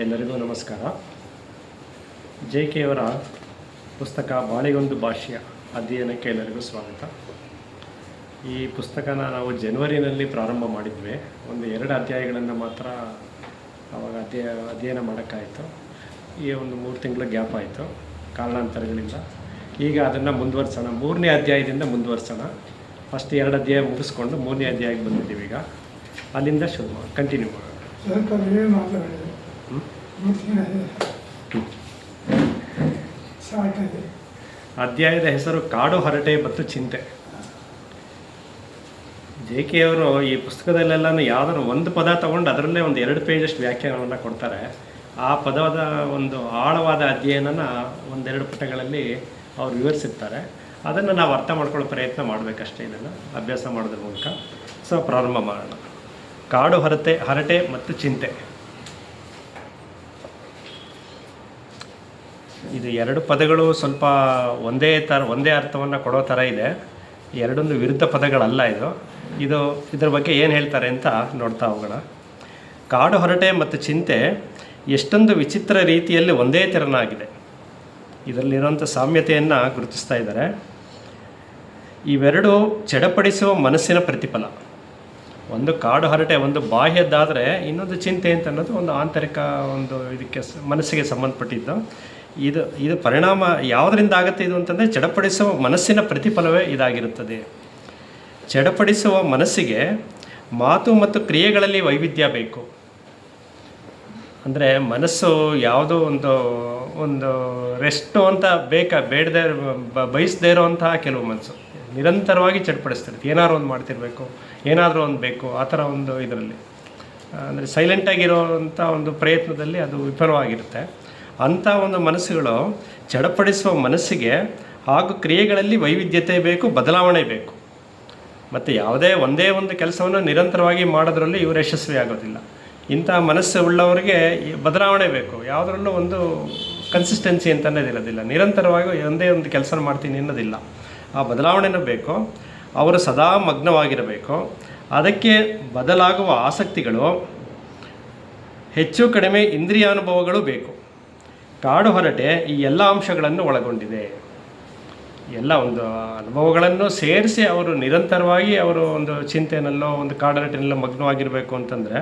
ಎಲ್ಲರಿಗೂ ನಮಸ್ಕಾರ. JK ಅವರ ಪುಸ್ತಕ ಬಾಳಿಗೊಂದು ಭಾಷ್ಯ ಅಧ್ಯಯನಕ್ಕೆ ಎಲ್ಲರಿಗೂ ಸ್ವಾಗತ. ಈ ಪುಸ್ತಕನ ನಾವು ಜನವರಿನಲ್ಲಿ ಪ್ರಾರಂಭ ಮಾಡಿದ್ವಿ. ಒಂದು 2 ಅಧ್ಯಾಯಗಳನ್ನು ಮಾತ್ರ ಆವಾಗ ಅಧ್ಯಯನ ಮಾಡೋಕ್ಕಾಯಿತು. ಈ ಒಂದು 3 ತಿಂಗಳ ಗ್ಯಾಪ್ ಆಯಿತು ಕಾರಣಾಂತರಗಳಿಂದ. ಈಗ ಅದನ್ನು ಮುಂದುವರ್ಸೋಣ, 3ನೇ ಅಧ್ಯಾಯದಿಂದ ಮುಂದುವರ್ಸೋಣ. ಫಸ್ಟ್ 2 ಅಧ್ಯಾಯ ಮುಗಿಸ್ಕೊಂಡು 3ನೇ ಅಧ್ಯಾಯಕ್ಕೆ ಬಂದಿದ್ದೀವಿ. ಈಗ ಅಲ್ಲಿಂದ ಶುರು ಕಂಟಿನ್ಯೂ ಮಾಡೋಣ. ಅಧ್ಯಾಯದ ಹೆಸರು ಕಾಡು ಹರಟೆ ಮತ್ತು ಚಿಂತೆ. JK ಅವರು ಈ ಪುಸ್ತಕದಲ್ಲೆಲ್ಲ ಯಾವುದಾದ್ರು ಒಂದು ಪದ ತಗೊಂಡು ಅದರಲ್ಲೇ ಒಂದು 2 ಪೇಜಷ್ಟು ವ್ಯಾಖ್ಯಾನವನ್ನು ಕೊಡ್ತಾರೆ. ಆ ಪದದ ಒಂದು ಆಳವಾದ ಅಧ್ಯಯನನ 1-2 ಪುಟಗಳಲ್ಲಿ ಅವ್ರು ವಿವರಿಸಿರ್ತಾರೆ. ಅದನ್ನು ನಾವು ಅರ್ಥ ಮಾಡ್ಕೊಳ್ಳೋ ಪ್ರಯತ್ನ ಮಾಡಬೇಕಷ್ಟೇ, ಇದನ್ನು ಅಭ್ಯಾಸ ಮಾಡೋದ್ರ ಮೂಲಕ. ಸೊ ಪ್ರಾರಂಭ ಮಾಡೋಣ. ಕಾಡು ಹರಟೆ ಮತ್ತು ಚಿಂತೆ. ಇದು 2 ಪದಗಳು ಸ್ವಲ್ಪ ಒಂದೇ ಅರ್ಥವನ್ನು ಕೊಡೋ ಥರ ಇದೆ. ಎರಡೊಂದು ವಿರುದ್ಧ ಪದಗಳಲ್ಲ. ಇದರ ಬಗ್ಗೆ ಏನು ಹೇಳ್ತಾರೆ ಅಂತ ನೋಡ್ತಾ ಹೋಗೋಣ. ಕಾಡು ಹರಟೆ ಮತ್ತು ಚಿಂತೆ ಎಷ್ಟೊಂದು ವಿಚಿತ್ರ ರೀತಿಯಲ್ಲಿ ಒಂದೇ ತೆರನಾಗಿದೆ. ಇದರಲ್ಲಿರುವಂಥ ಸಾಮ್ಯತೆಯನ್ನು ಗುರುತಿಸ್ತಾ ಇದ್ದಾರೆ. ಇವೆರಡು ಚಡಪಡಿಸುವ ಮನಸ್ಸಿನ ಪ್ರತಿಫಲ. ಒಂದು ಕಾಡು ಹರಟೆ ಒಂದು ಬಾಹ್ಯದ್ದಾದರೆ, ಇನ್ನೊಂದು ಚಿಂತೆ ಅಂತ ಅನ್ನೋದು ಒಂದು ಆಂತರಿಕ ಒಂದು ಇದಕ್ಕೆ ಮನಸ್ಸಿಗೆ ಸಂಬಂಧಪಟ್ಟಿದ್ದು. ಇದು ಪರಿಣಾಮ ಯಾವುದರಿಂದ ಆಗುತ್ತೆ ಇದು ಅಂತಂದರೆ, ಚಡಪಡಿಸುವ ಮನಸ್ಸಿನ ಪ್ರತಿಫಲವೇ ಇದಾಗಿರುತ್ತದೆ. ಚಡಪಡಿಸುವ ಮನಸ್ಸಿಗೆ ಮಾತು ಮತ್ತು ಕ್ರಿಯೆಗಳಲ್ಲಿ ವೈವಿಧ್ಯ ಬೇಕು. ಅಂದರೆ ಮನಸ್ಸು ಯಾವುದೋ ಒಂದು ರೆಸ್ಟು ಅಂತ ಬೇಡದೇ ಬಯಸದೇ ಇರೋವಂತಹ ಕೆಲವು ಮನಸ್ಸು ನಿರಂತರವಾಗಿ ಚಡಪಡಿಸ್ತಿರುತ್ತೆ. ಏನಾದ್ರು ಒಂದು ಮಾಡ್ತಿರ್ಬೇಕು, ಏನಾದರೂ ಒಂದು ಬೇಕು, ಆ ಥರ ಒಂದು ಇದರಲ್ಲಿ ಅಂದರೆ ಸೈಲೆಂಟಾಗಿರೋವಂಥ ಒಂದು ಪ್ರಯತ್ನದಲ್ಲಿ ಅದು ವಿಫಲವಾಗಿರುತ್ತೆ. ಅಂಥ ಒಂದು ಮನಸ್ಸುಗಳು ಚಡಪಡಿಸುವ ಮನಸ್ಸಿಗೆ ಹಾಗೂ ಕ್ರಿಯೆಗಳಲ್ಲಿ ವೈವಿಧ್ಯತೆ ಬೇಕು, ಬದಲಾವಣೆ ಬೇಕು. ಮತ್ತು ಒಂದೇ ಒಂದು ಕೆಲಸವನ್ನು ನಿರಂತರವಾಗಿ ಮಾಡೋದ್ರಲ್ಲಿ ಇವರು ಯಶಸ್ವಿ ಆಗೋದಿಲ್ಲ. ಇಂಥ ಮನಸ್ಸು ಉಳ್ಳವರಿಗೆ ಬದಲಾವಣೆ ಬೇಕು. ಯಾವುದರಲ್ಲೂ ಒಂದು ಕನ್ಸಿಸ್ಟೆನ್ಸಿ ಅಂತ ಅನ್ನೋದಿರೋದಿಲ್ಲ. ನಿರಂತರವಾಗಿ ಒಂದೇ ಒಂದು ಕೆಲಸ ಮಾಡ್ತೀನಿ ಅನ್ನೋದಿಲ್ಲ. ಆ ಬದಲಾವಣೆನೂ ಬೇಕು. ಅವರು ಸದಾ ಮಗ್ನವಾಗಿರಬೇಕು. ಅದಕ್ಕೆ ಬದಲಾಗುವ ಆಸಕ್ತಿಗಳು, ಹೆಚ್ಚು ಕಡಿಮೆ ಇಂದ್ರಿಯಾನುಭವಗಳು ಬೇಕು. ಕಾಡು ಹರಟೆ ಈ ಎಲ್ಲ ಅಂಶಗಳನ್ನು ಒಳಗೊಂಡಿದೆ. ಎಲ್ಲ ಒಂದು ಅನುಭವಗಳನ್ನು ಸೇರಿಸಿ ಅವರು ನಿರಂತರವಾಗಿ ಅವರು ಒಂದು ಚಿಂತೆನಲ್ಲೋ ಒಂದು ಕಾಡು ಹರಟೆನಲ್ಲೋ ಮಗ್ನವಾಗಿರಬೇಕು ಅಂತಂದರೆ,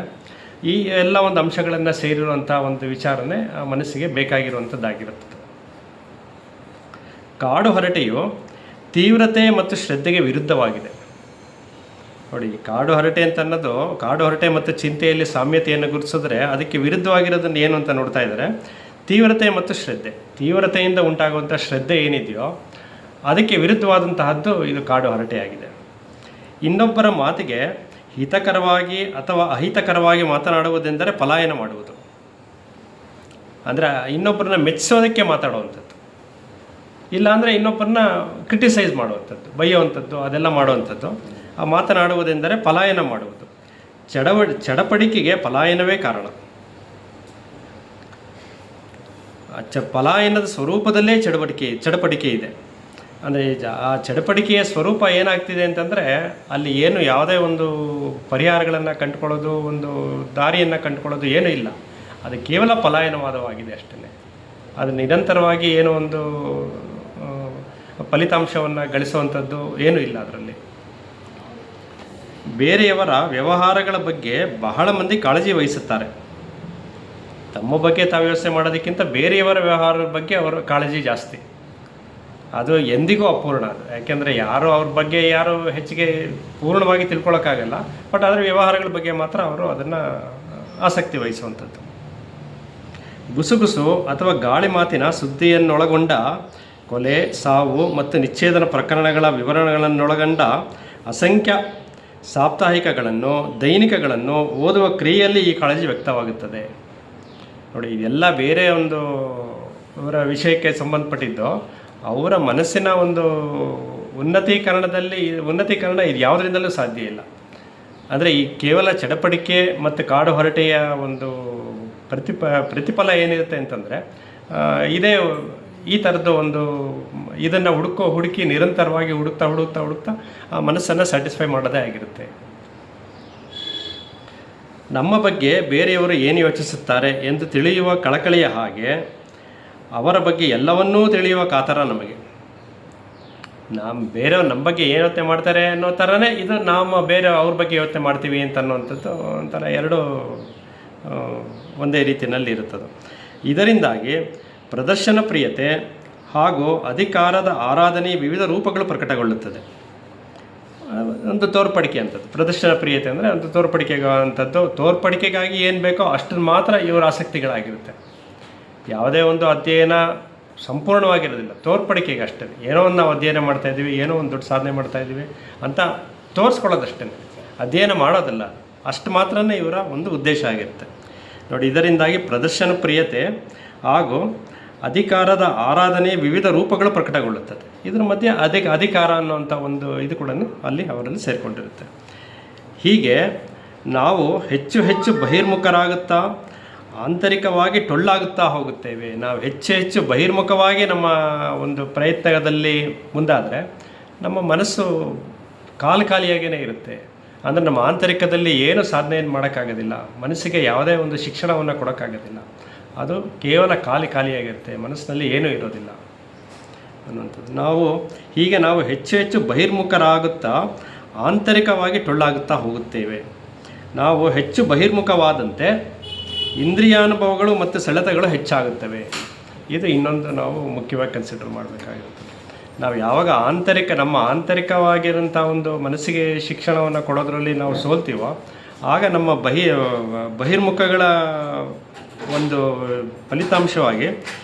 ಈ ಎಲ್ಲ ಒಂದು ಅಂಶಗಳನ್ನು ಸೇರಿರುವಂಥ ಒಂದು ವಿಚಾರನೆ ಆ ಮನಸ್ಸಿಗೆ ಬೇಕಾಗಿರುವಂಥದ್ದಾಗಿರುತ್ತದೆ. ಕಾಡು ಹರಟೆಯು ತೀವ್ರತೆ ಮತ್ತು ಶ್ರದ್ಧೆಗೆ ವಿರುದ್ಧವಾಗಿದೆ. ನೋಡಿ, ಕಾಡು ಹರಟೆ ಅಂತ ಅನ್ನೋದು, ಕಾಡು ಹರಟೆ ಮತ್ತು ಚಿಂತೆಯಲ್ಲಿ ಸಾಮ್ಯತೆಯನ್ನು ಗುರುತಿಸಿದ್ರೆ ಅದಕ್ಕೆ ವಿರುದ್ಧವಾಗಿರೋದನ್ನು ಏನು ಅಂತ ನೋಡ್ತಾ ಇದ್ದಾರೆ. ತೀವ್ರತೆ ಮತ್ತು ಶ್ರದ್ಧೆ. ತೀವ್ರತೆಯಿಂದ ಉಂಟಾಗುವಂಥ ಶ್ರದ್ಧೆ ಏನಿದೆಯೋ ಅದಕ್ಕೆ ವಿರುದ್ಧವಾದಂತಹದ್ದು ಇದು ಕಾಡು ಹರಟೆಯಾಗಿದೆ. ಇನ್ನೊಬ್ಬರ ಮಾತಿಗೆ ಹಿತಕರವಾಗಿ ಅಥವಾ ಅಹಿತಕರವಾಗಿ ಮಾತನಾಡುವುದೆಂದರೆ ಪಲಾಯನ ಮಾಡುವುದು. ಅಂದರೆ ಇನ್ನೊಬ್ಬರನ್ನ ಮೆಚ್ಚಿಸೋದಕ್ಕೆ ಮಾತಾಡುವಂಥದ್ದು, ಇಲ್ಲಾಂದರೆ ಇನ್ನೊಬ್ಬರನ್ನ ಕ್ರಿಟಿಸೈಸ್ ಮಾಡುವಂಥದ್ದು, ಬೈಯುವಂಥದ್ದು, ಅದೆಲ್ಲ ಮಾಡುವಂಥದ್ದು. ಆ ಮಾತನಾಡುವುದೆಂದರೆ ಪಲಾಯನ ಮಾಡುವುದು. ಚಡಪಡಿಕೆಗೆ ಪಲಾಯನವೇ ಕಾರಣ. ಪಲಾಯನದ ಸ್ವರೂಪದಲ್ಲೇ ಚಡಪಡಿಕೆ ಇದೆ. ಅಂದರೆ ಆ ಚಡಪಡಿಕೆಯ ಸ್ವರೂಪ ಏನಾಗ್ತಿದೆ ಅಂತಂದರೆ, ಅಲ್ಲಿ ಯಾವುದೇ ಒಂದು ಪರಿಹಾರಗಳನ್ನು ಕಂಡುಕೊಳ್ಳೋದು, ಒಂದು ದಾರಿಯನ್ನು ಕಂಡುಕೊಳ್ಳೋದು ಏನೂ ಇಲ್ಲ. ಅದು ಕೇವಲ ಪಲಾಯನವಾದವಾಗಿದೆ ಅಷ್ಟೇ. ಅದು ನಿರಂತರವಾಗಿ ಏನೋ ಒಂದು ಫಲಿತಾಂಶವನ್ನು ಗಳಿಸುವಂಥದ್ದು ಏನೂ ಇಲ್ಲ ಅದರಲ್ಲಿ. ಬೇರೆಯವರ ವ್ಯವಹಾರಗಳ ಬಗ್ಗೆ ಬಹಳ ಮಂದಿ ಕಾಳಜಿ ವಹಿಸುತ್ತಾರೆ. ತಮ್ಮ ಬಗ್ಗೆ ತಾವು ಯೋಚನೆ ಮಾಡೋದಕ್ಕಿಂತ ಬೇರೆಯವರ ವ್ಯವಹಾರದ ಬಗ್ಗೆ ಅವರ ಕಾಳಜಿ ಜಾಸ್ತಿ. ಅದು ಎಂದಿಗೂ ಅಪೂರ್ಣ. ಅದು ಯಾಕೆಂದರೆ ಅವ್ರ ಬಗ್ಗೆ ಯಾರು ಹೆಚ್ಚಿಗೆ ಪೂರ್ಣವಾಗಿ ತಿಳ್ಕೊಳ್ಳೋಕ್ಕಾಗಲ್ಲ. ಬಟ್ ಅದರ ವ್ಯವಹಾರಗಳ ಬಗ್ಗೆ ಮಾತ್ರ ಅವರು ಅದನ್ನು ಆಸಕ್ತಿ ವಹಿಸುವಂಥದ್ದು. ಗುಸುಗುಸು ಅಥವಾ ಗಾಳಿ ಮಾತಿನ ಸುದ್ದಿಯನ್ನೊಳಗೊಂಡ ಕೊಲೆ, ಸಾವು ಮತ್ತು ನಿಚ್ಛೇದನ ಪ್ರಕರಣಗಳ ವಿವರಣೆಗಳನ್ನೊಳಗೊಂಡ ಅಸಂಖ್ಯ ಸಾಪ್ತಾಹಿಕಗಳನ್ನು, ದೈನಿಕಗಳನ್ನು ಓದುವ ಕ್ರಿಯೆಯಲ್ಲಿ ಈ ಕಾಳಜಿ ವ್ಯಕ್ತವಾಗುತ್ತದೆ. ನೋಡಿ, ಇದೆಲ್ಲ ಬೇರೆ ಒಂದು ಅವರ ವಿಷಯಕ್ಕೆ ಸಂಬಂಧಪಟ್ಟಿದ್ದು. ಅವರ ಮನಸ್ಸಿನ ಒಂದು ಉನ್ನತೀಕರಣ ಇದು ಯಾವುದರಿಂದಲೂ ಸಾಧ್ಯ ಇಲ್ಲ. ಅಂದರೆ ಈ ಕೇವಲ ಚಡಪಡಿಕೆ ಮತ್ತು ಕಾಡು ಹರಟೆಯ ಒಂದು ಪ್ರತಿಫಲ ಏನಿರುತ್ತೆ ಅಂತಂದರೆ, ಇದೇ ಈ ಥರದ್ದು ಒಂದು ಇದನ್ನು ಹುಡುಕಿ ನಿರಂತರವಾಗಿ ಹುಡುಕ್ತಾ ಆ ಮನಸ್ಸನ್ನು ಸ್ಯಾಟಿಸ್ಫೈ ಮಾಡೋದೇ ಆಗಿರುತ್ತೆ. ನಮ್ಮ ಬಗ್ಗೆ ಬೇರೆಯವರು ಏನು ಯೋಚಿಸುತ್ತಾರೆ ಎಂದು ತಿಳಿಯುವ ಕಳಕಳಿಯ ಹಾಗೆ ಅವರ ಬಗ್ಗೆ ಎಲ್ಲವನ್ನೂ ತಿಳಿಯುವ ಕಾತರ ನಮಗೆ. ಬೇರೆಯವ್ರು ನಮ್ಮ ಬಗ್ಗೆ ಏನು ಯೋಚನೆ ಮಾಡ್ತಾರೆ ಅನ್ನೋ ಥರನೇ ಇದು ಬೇರೆ ಅವ್ರ ಬಗ್ಗೆ ಯೋಚನೆ ಮಾಡ್ತೀವಿ ಅಂತ ಅನ್ನುವಂಥದ್ದು ಒಂಥರ ಎರಡೂ ಒಂದೇ ರೀತಿಯಲ್ಲಿ ಇರುತ್ತದೆ. ಇದರಿಂದಾಗಿ ಪ್ರದರ್ಶನ ಪ್ರಿಯತೆ ಹಾಗೂ ಅಧಿಕಾರದ ಆರಾಧನೆಯ ವಿವಿಧ ರೂಪಗಳು ಪ್ರಕಟಗೊಳ್ಳುತ್ತದೆ. ಒಂದು ತೋರ್ಪಡಿಕೆ ಅಂಥದ್ದು. ಪ್ರದರ್ಶನ ಪ್ರಿಯತೆ ಅಂದರೆ ಒಂದು ತೋರ್ಪಡಿಕೆಗಂಥದ್ದು. ತೋರ್ಪಡಿಕೆಗಾಗಿ ಏನು ಬೇಕೋ ಅಷ್ಟನ್ನು ಮಾತ್ರ ಇವರ ಆಸಕ್ತಿಗಳಾಗಿರುತ್ತೆ. ಯಾವುದೇ ಒಂದು ಅಧ್ಯಯನ ಸಂಪೂರ್ಣವಾಗಿರೋದಿಲ್ಲ, ತೋರ್ಪಡಿಕೆಗೆ ಅಷ್ಟೇ. ಏನೋ ಒಂದು ನಾವು ಅಧ್ಯಯನ ಮಾಡ್ತಾಯಿದ್ದೀವಿ, ಏನೋ ಒಂದು ದೊಡ್ಡ ಸಾಧನೆ ಮಾಡ್ತಾಯಿದ್ದೀವಿ ಅಂತ ತೋರಿಸ್ಕೊಳ್ಳೋದಷ್ಟೇ, ಅಧ್ಯಯನ ಮಾಡೋದಲ್ಲ. ಅಷ್ಟು ಮಾತ್ರನೇ ಇವರ ಒಂದು ಉದ್ದೇಶ ಆಗಿರುತ್ತೆ ನೋಡಿ. ಇದರಿಂದಾಗಿ ಪ್ರದರ್ಶನ ಪ್ರಿಯತೆ ಹಾಗೂ ಅಧಿಕಾರದ ಆರಾಧನೆಯ ವಿವಿಧ ರೂಪಗಳು ಪ್ರಕಟಗೊಳ್ಳುತ್ತದೆ. ಇದರ ಮಧ್ಯೆ ಅಧಿಕಾರ ಅನ್ನುವಂಥ ಒಂದು ಇದು ಕೂಡ ಅಲ್ಲಿ ಅವರಲ್ಲಿ ಸೇರಿಕೊಂಡಿರುತ್ತೆ. ಹೀಗೆ ನಾವು ಹೆಚ್ಚು ಹೆಚ್ಚು ಬಹಿರ್ಮುಖರಾಗುತ್ತಾ ಆಂತರಿಕವಾಗಿ ಟೊಳ್ಳಾಗುತ್ತಾ ಹೋಗುತ್ತೇವೆ. ನಾವು ಹೆಚ್ಚು ಹೆಚ್ಚು ಬಹಿರ್ಮುಖವಾಗಿ ನಮ್ಮ ಒಂದು ಪ್ರಯತ್ನದಲ್ಲಿ ಮುಂದಾದರೆ ನಮ್ಮ ಮನಸ್ಸು ಖಾಲಿಯಾಗೇ ಇರುತ್ತೆ. ಅಂದರೆ ನಮ್ಮ ಆಂತರಿಕದಲ್ಲಿ ಏನು ಸಾಧನೆಯನ್ನು ಮಾಡೋಕ್ಕಾಗೋದಿಲ್ಲ, ಮನಸ್ಸಿಗೆ ಯಾವುದೇ ಒಂದು ಶಿಕ್ಷಣವನ್ನು ಕೊಡೋಕ್ಕಾಗೋದಿಲ್ಲ. ಅದು ಕೇವಲ ಖಾಲಿಯಾಗಿರುತ್ತೆ, ಮನಸ್ಸಿನಲ್ಲಿ ಏನೂ ಇರೋದಿಲ್ಲ ಅನ್ನುವಂಥದ್ದು. ನಾವು ಹೆಚ್ಚು ಹೆಚ್ಚು ಬಹಿರ್ಮುಖರಾಗುತ್ತಾ ಆಂತರಿಕವಾಗಿ ಟೊಳ್ಳಾಗುತ್ತಾ ಹೋಗುತ್ತೇವೆ. ನಾವು ಹೆಚ್ಚು ಬಹಿರ್ಮುಖವಾದಂತೆ ಇಂದ್ರಿಯಾನುಭವಗಳು ಮತ್ತು ಸೆಳೆತಗಳು ಹೆಚ್ಚಾಗುತ್ತವೆ. ಇದು ಇನ್ನೊಂದು ನಾವು ಮುಖ್ಯವಾಗಿ ಕನ್ಸಿಡರ್ ಮಾಡಬೇಕಾಗಿರುತ್ತದೆ. ನಾವು ಯಾವಾಗ ನಮ್ಮ ಆಂತರಿಕವಾಗಿರೋಂಥ ಒಂದು ಮನಸ್ಸಿಗೆ ಶಿಕ್ಷಣವನ್ನು ಕೊಡೋದ್ರಲ್ಲಿ ನಾವು ಸೋಲ್ತೀವೋ, ಆಗ ನಮ್ಮ ಬಹಿರ್ಮುಖಗಳ ಒಂದು ಫಲಿತಾಂಶವಾಗಿ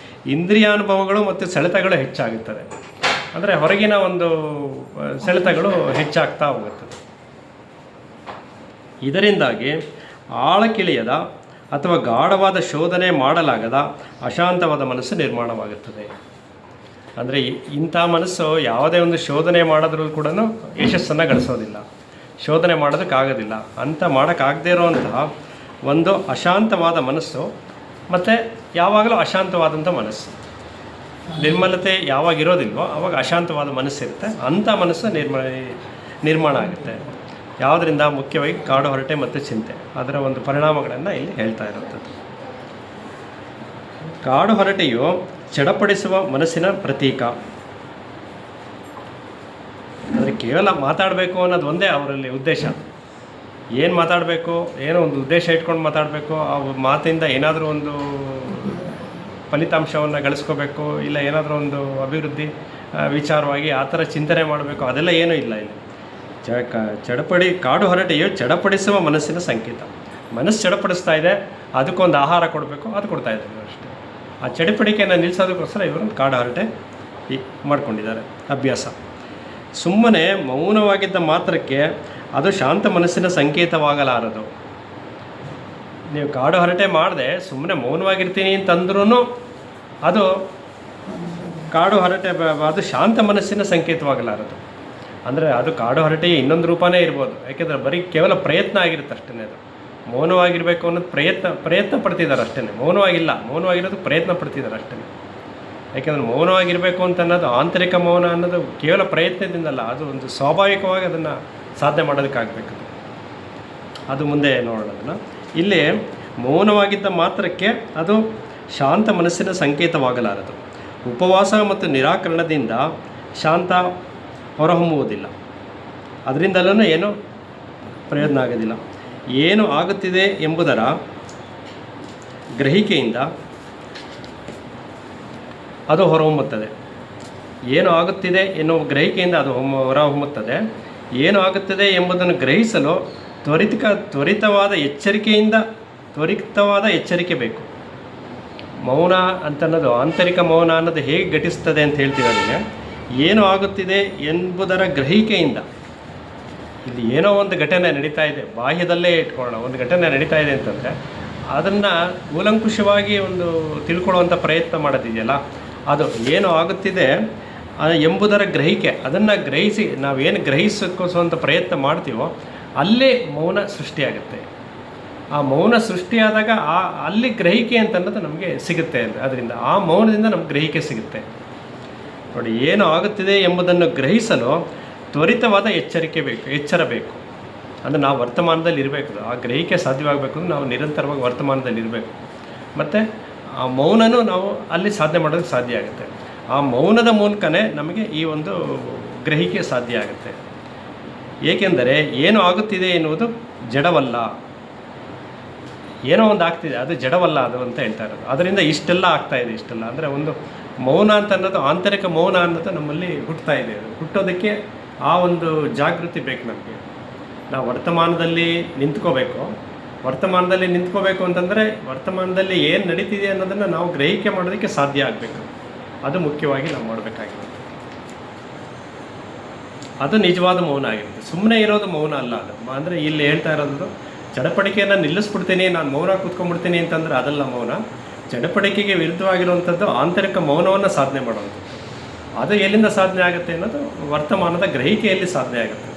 ಇಂದ್ರಿಯಾನುಭವಗಳು ಮತ್ತು ಸೆಳೆತಗಳು ಹೆಚ್ಚಾಗುತ್ತದೆ. ಅಂದರೆ ಹೊರಗಿನ ಒಂದು ಸೆಳೆತಗಳು ಹೆಚ್ಚಾಗ್ತಾ ಹೋಗುತ್ತದೆ. ಇದರಿಂದಾಗಿ ಆಳಕಿಳಿಯದ ಅಥವಾ ಗಾಢವಾದ ಶೋಧನೆ ಮಾಡಲಾಗದ ಅಶಾಂತವಾದ ಮನಸ್ಸು ನಿರ್ಮಾಣವಾಗುತ್ತದೆ. ಅಂದರೆ ಇಂಥ ಮನಸ್ಸು ಯಾವುದೇ ಒಂದು ಶೋಧನೆ ಮಾಡೋದ್ರಲ್ಲೂ ಕೂಡ ಯಶಸ್ಸನ್ನು ಗಳಿಸೋದಿಲ್ಲ, ಶೋಧನೆ ಮಾಡೋದಕ್ಕಾಗೋದಿಲ್ಲ. ಅಂತ ಮಾಡೋಕ್ಕಾಗದೇ ಇರೋವಂತಹ ಒಂದು ಅಶಾಂತವಾದ ಮನಸ್ಸು, ಮತ್ತು ಯಾವಾಗಲೂ ಅಶಾಂತವಾದಂಥ ಮನಸ್ಸು, ನಿರ್ಮಲತೆ ಯಾವಾಗ ಇರೋದಿಲ್ವೋ ಆವಾಗ ಅಶಾಂತವಾದ ಮನಸ್ಸಿರುತ್ತೆ. ಅಂಥ ಮನಸ್ಸು ನಿರ್ಮಾಣ ಆಗುತ್ತೆ. ಯಾವುದರಿಂದ? ಮುಖ್ಯವಾಗಿ ಕಾಡು ಹರಟೆ ಮತ್ತು ಚಿಂತೆ, ಅದರ ಒಂದು ಪರಿಣಾಮಗಳನ್ನು ಇಲ್ಲಿ ಹೇಳ್ತಾ ಇರುತ್ತದೆ. ಕಾಡು ಹರಟೆಯು ಚಡಪಡಿಸುವ ಮನಸ್ಸಿನ ಪ್ರತೀಕ. ಅಂದರೆ ಕೇವಲ ಮಾತಾಡಬೇಕು ಅನ್ನೋದು ಒಂದೇ ಅವರಲ್ಲಿ ಉದ್ದೇಶ. ಏನು ಮಾತಾಡಬೇಕು, ಏನೋ ಒಂದು ಉದ್ದೇಶ ಇಟ್ಕೊಂಡು ಮಾತಾಡಬೇಕು, ಆ ಮಾತಿಂದ ಏನಾದರೂ ಒಂದು ಫಲಿತಾಂಶವನ್ನು ಗಳಿಸ್ಕೋಬೇಕು, ಇಲ್ಲ ಏನಾದರೂ ಒಂದು ಅಭಿವೃದ್ಧಿ ವಿಚಾರವಾಗಿ ಆ ಥರ ಚಿಂತನೆ ಮಾಡಬೇಕು, ಅದೆಲ್ಲ ಏನೂ ಇಲ್ಲ ಇಲ್ಲಿ. ಕಾಡು ಹರಟೆಯು ಚಡಪಡಿಸುವ ಮನಸ್ಸಿನ ಸಂಕೇತ. ಮನಸ್ಸು ಚಡಪಡಿಸ್ತಾ ಇದೆ, ಅದಕ್ಕೊಂದು ಆಹಾರ ಕೊಡಬೇಕು, ಅದು ಕೊಡ್ತಾ ಇದ್ದಾರೆ ಅಷ್ಟೇ. ಆ ಚಡಪಡಿಕೆಯನ್ನು ನಿಲ್ಲಿಸೋದಕ್ಕೋಸ್ಕರ ಇವರು ಕಾಡು ಹರಟೆ ಮಾಡ್ಕೊಂಡಿದ್ದಾರೆ ಅಭ್ಯಾಸ. ಸುಮ್ಮನೆ ಮೌನವಾಗಿದ್ದ ಮಾತ್ರಕ್ಕೆ ಅದು ಶಾಂತ ಮನಸ್ಸಿನ ಸಂಕೇತವಾಗಲಾರದು. ನೀವು ಕಾಡು ಹರಟೆ ಮಾಡದೆ ಸುಮ್ಮನೆ ಮೌನವಾಗಿರ್ತೀನಿ ಅಂತಂದ್ರೂ ಅದು ಕಾಡು ಹರಟೆ, ಅದು ಶಾಂತ ಮನಸ್ಸಿನ ಸಂಕೇತವಾಗಲಾರದು. ಅಂದರೆ ಅದು ಕಾಡು ಹರಟೆಯ ಇನ್ನೊಂದು ರೂಪನೇ ಇರ್ಬೋದು. ಯಾಕೆಂದರೆ ಬರೀ ಕೇವಲ ಪ್ರಯತ್ನ ಆಗಿರುತ್ತೆ ಅಷ್ಟೇ. ಅದು ಮೌನವಾಗಿರಬೇಕು ಅನ್ನೋದು ಪ್ರಯತ್ನ ಪಡ್ತಿದ್ದಾರೆ ಅಷ್ಟೇ. ಮೌನವಾಗಿರೋದು ಪ್ರಯತ್ನ ಪಡ್ತಿದ್ದಾರೆ ಅಷ್ಟೇ. ಯಾಕೆಂದರೆ ಮೌನವಾಗಿರಬೇಕು ಅಂತ ಅನ್ನೋದು, ಆಂತರಿಕ ಮೌನ ಅನ್ನೋದು ಕೇವಲ ಪ್ರಯತ್ನದಿಂದಲ್ಲ, ಅದು ಒಂದು ಸ್ವಾಭಾವಿಕವಾಗಿ ಅದನ್ನು ಸಾಧನೆ ಮಾಡೋದಕ್ಕಾಗಬೇಕು. ಅದು ಮುಂದೆ ನೋಡೋಣ ಅದನ್ನು. ಇಲ್ಲಿ ಮೌನವಾಗಿದ್ದ ಮಾತ್ರಕ್ಕೆ ಅದು ಶಾಂತ ಮನಸ್ಸಿನ ಸಂಕೇತವಾಗಲಾರದು. ಉಪವಾಸ ಮತ್ತು ನಿರಾಕರಣದಿಂದ ಶಾಂತ ಹೊರಹೊಮ್ಮುವುದಿಲ್ಲ, ಅದರಿಂದಲೂ ಏನೂ ಪ್ರಯೋಜನ ಆಗೋದಿಲ್ಲ. ಏನು ಆಗುತ್ತಿದೆ ಎಂಬುದರ ಗ್ರಹಿಕೆಯಿಂದ ಅದು ಹೊರಹೊಮ್ಮುತ್ತದೆ. ಏನು ಆಗುತ್ತಿದೆ ಎನ್ನುವ ಗ್ರಹಿಕೆಯಿಂದ ಅದು ಹೊರಹೊಮ್ಮುತ್ತದೆ. ಏನು ಆಗುತ್ತದೆ ಎಂಬುದನ್ನು ಗ್ರಹಿಸಲು ತ್ವರಿತವಾದ ಎಚ್ಚರಿಕೆ ಬೇಕು. ಮೌನ ಅಂತನ್ನೋದು, ಆಂತರಿಕ ಮೌನ ಅನ್ನೋದು ಹೇಗೆ ಘಟಿಸ್ತದೆ ಅಂತ ಹೇಳ್ತಿರೋದಿಲ್ಲ. ಏನು ಆಗುತ್ತಿದೆ ಎಂಬುದರ ಗ್ರಹಿಕೆಯಿಂದ, ಇಲ್ಲಿ ಏನೋ ಒಂದು ಘಟನೆ ನಡೀತಾ ಇದೆ, ಬಾಹ್ಯದಲ್ಲೇ ಇಟ್ಕೊಳ್ಳೋಣ, ಒಂದು ಘಟನೆ ನಡೀತಾ ಇದೆ ಅಂತಂದರೆ ಅದನ್ನು ಕೂಲಂಕುಷವಾಗಿ ಒಂದು ತಿಳ್ಕೊಳ್ಳುವಂಥ ಪ್ರಯತ್ನ ಮಾಡೋದಿದೆಯಲ್ಲ, ಅದು ಏನು ಆಗುತ್ತಿದೆ ಎಂಬುದರ ಗ್ರಹಿಕೆ. ಅದನ್ನು ಗ್ರಹಿಸಿ ನಾವೇನು ಗ್ರಹಿಸೋಕ್ಕೋಸುವಂಥ ಪ್ರಯತ್ನ ಮಾಡ್ತೀವೋ ಅಲ್ಲೇ ಮೌನ ಸೃಷ್ಟಿಯಾಗುತ್ತೆ. ಆ ಮೌನ ಸೃಷ್ಟಿಯಾದಾಗ ಅಲ್ಲಿ ಗ್ರಹಿಕೆ ಅಂತನ್ನೋದು ನಮಗೆ ಸಿಗುತ್ತೆ. ಅದರಿಂದ ಆ ಮೌನದಿಂದ ನಮ್ಗೆ ಗ್ರಹಿಕೆ ಸಿಗುತ್ತೆ. ನೋಡಿ, ಏನು ಆಗುತ್ತಿದೆ ಎಂಬುದನ್ನು ಗ್ರಹಿಸಲು ತ್ವರಿತವಾದ ಎಚ್ಚರ ಬೇಕು. ಅಂದರೆ ನಾವು ವರ್ತಮಾನದಲ್ಲಿ ಇರಬೇಕು. ಆ ಗ್ರಹಿಕೆ ಸಾಧ್ಯವಾಗಬೇಕು ಅಂದರೆ ನಾವು ನಿರಂತರವಾಗಿ ವರ್ತಮಾನದಲ್ಲಿ ಇರಬೇಕು. ಮತ್ತು ಆ ಮೌನನೂ ನಾವು ಅಲ್ಲಿ ಸಾಧನೆ ಮಾಡೋದಕ್ಕೆ ಸಾಧ್ಯ ಆಗುತ್ತೆ. ಆ ಮೌನದ ಮೂಲಕನೇ ನಮಗೆ ಈ ಒಂದು ಗ್ರಹಿಕೆ ಸಾಧ್ಯ ಆಗುತ್ತೆ. ಏಕೆಂದರೆ ಏನು ಆಗುತ್ತಿದೆ ಎನ್ನುವುದು ಜಡವಲ್ಲ, ಏನೋ ಒಂದು ಆಗ್ತಿದೆ ಅದು ಜಡವಲ್ಲ ಅದು ಅಂತ ಹೇಳ್ತಾ ಇರೋದು. ಅದರಿಂದ ಇಷ್ಟೆಲ್ಲ ಆಗ್ತಾಯಿದೆ. ಇಷ್ಟೆಲ್ಲ ಅಂದರೆ ಒಂದು ಮೌನ ಅಂತ ಅನ್ನೋದು, ಆಂತರಿಕ ಮೌನ ಅನ್ನೋದು ನಮ್ಮಲ್ಲಿ ಹುಟ್ಟುತ್ತಾ ಇದೆ. ಅದು ಹುಟ್ಟೋದಕ್ಕೆ ಆ ಒಂದು ಜಾಗೃತಿ ಬೇಕು ನಮಗೆ. ನಾವು ವರ್ತಮಾನದಲ್ಲಿ ನಿಂತ್ಕೋಬೇಕು. ವರ್ತಮಾನದಲ್ಲಿ ನಿಂತ್ಕೋಬೇಕು ಅಂತಂದರೆ ವರ್ತಮಾನದಲ್ಲಿ ಏನು ನಡೀತಿದೆ ಅನ್ನೋದನ್ನು ನಾವು ಗ್ರಹಿಕೆ ಮಾಡೋದಕ್ಕೆ ಸಾಧ್ಯ ಆಗಬೇಕು. ಅದು ಮುಖ್ಯವಾಗಿ ನಾವು ಮಾಡಬೇಕಾಗಿರುತ್ತೆ. ಅದು ನಿಜವಾದ ಮೌನ ಆಗಿರುತ್ತೆ. ಸುಮ್ಮನೆ ಇರೋದು ಮೌನ ಅಲ್ಲ ಅದು. ಅಂದರೆ ಇಲ್ಲಿ ಹೇಳ್ತಾ ಇರೋದು ಚಡಪಡಿಕೆಯನ್ನು ನಿಲ್ಲಿಸ್ಬಿಡ್ತೀನಿ, ನಾನು ಮೌನ ಕೂತ್ಕೊಂಡ್ಬಿಡ್ತೀನಿ ಅಂತಂದರೆ ಅದಲ್ಲ ಮೌನ. ಚಡಪಡಿಕೆಗೆ ವಿರುದ್ಧವಾಗಿರುವಂಥದ್ದು ಆಂತರಿಕ ಮೌನವನ್ನು ಸಾಧನೆ ಮಾಡುವಂಥದ್ದು. ಅದು ಎಲ್ಲಿಂದ ಸಾಧನೆ ಆಗುತ್ತೆ ಅನ್ನೋದು ವರ್ತಮಾನದ ಗ್ರಹಿಕೆಯಲ್ಲಿ ಸಾಧನೆ ಆಗುತ್ತೆ.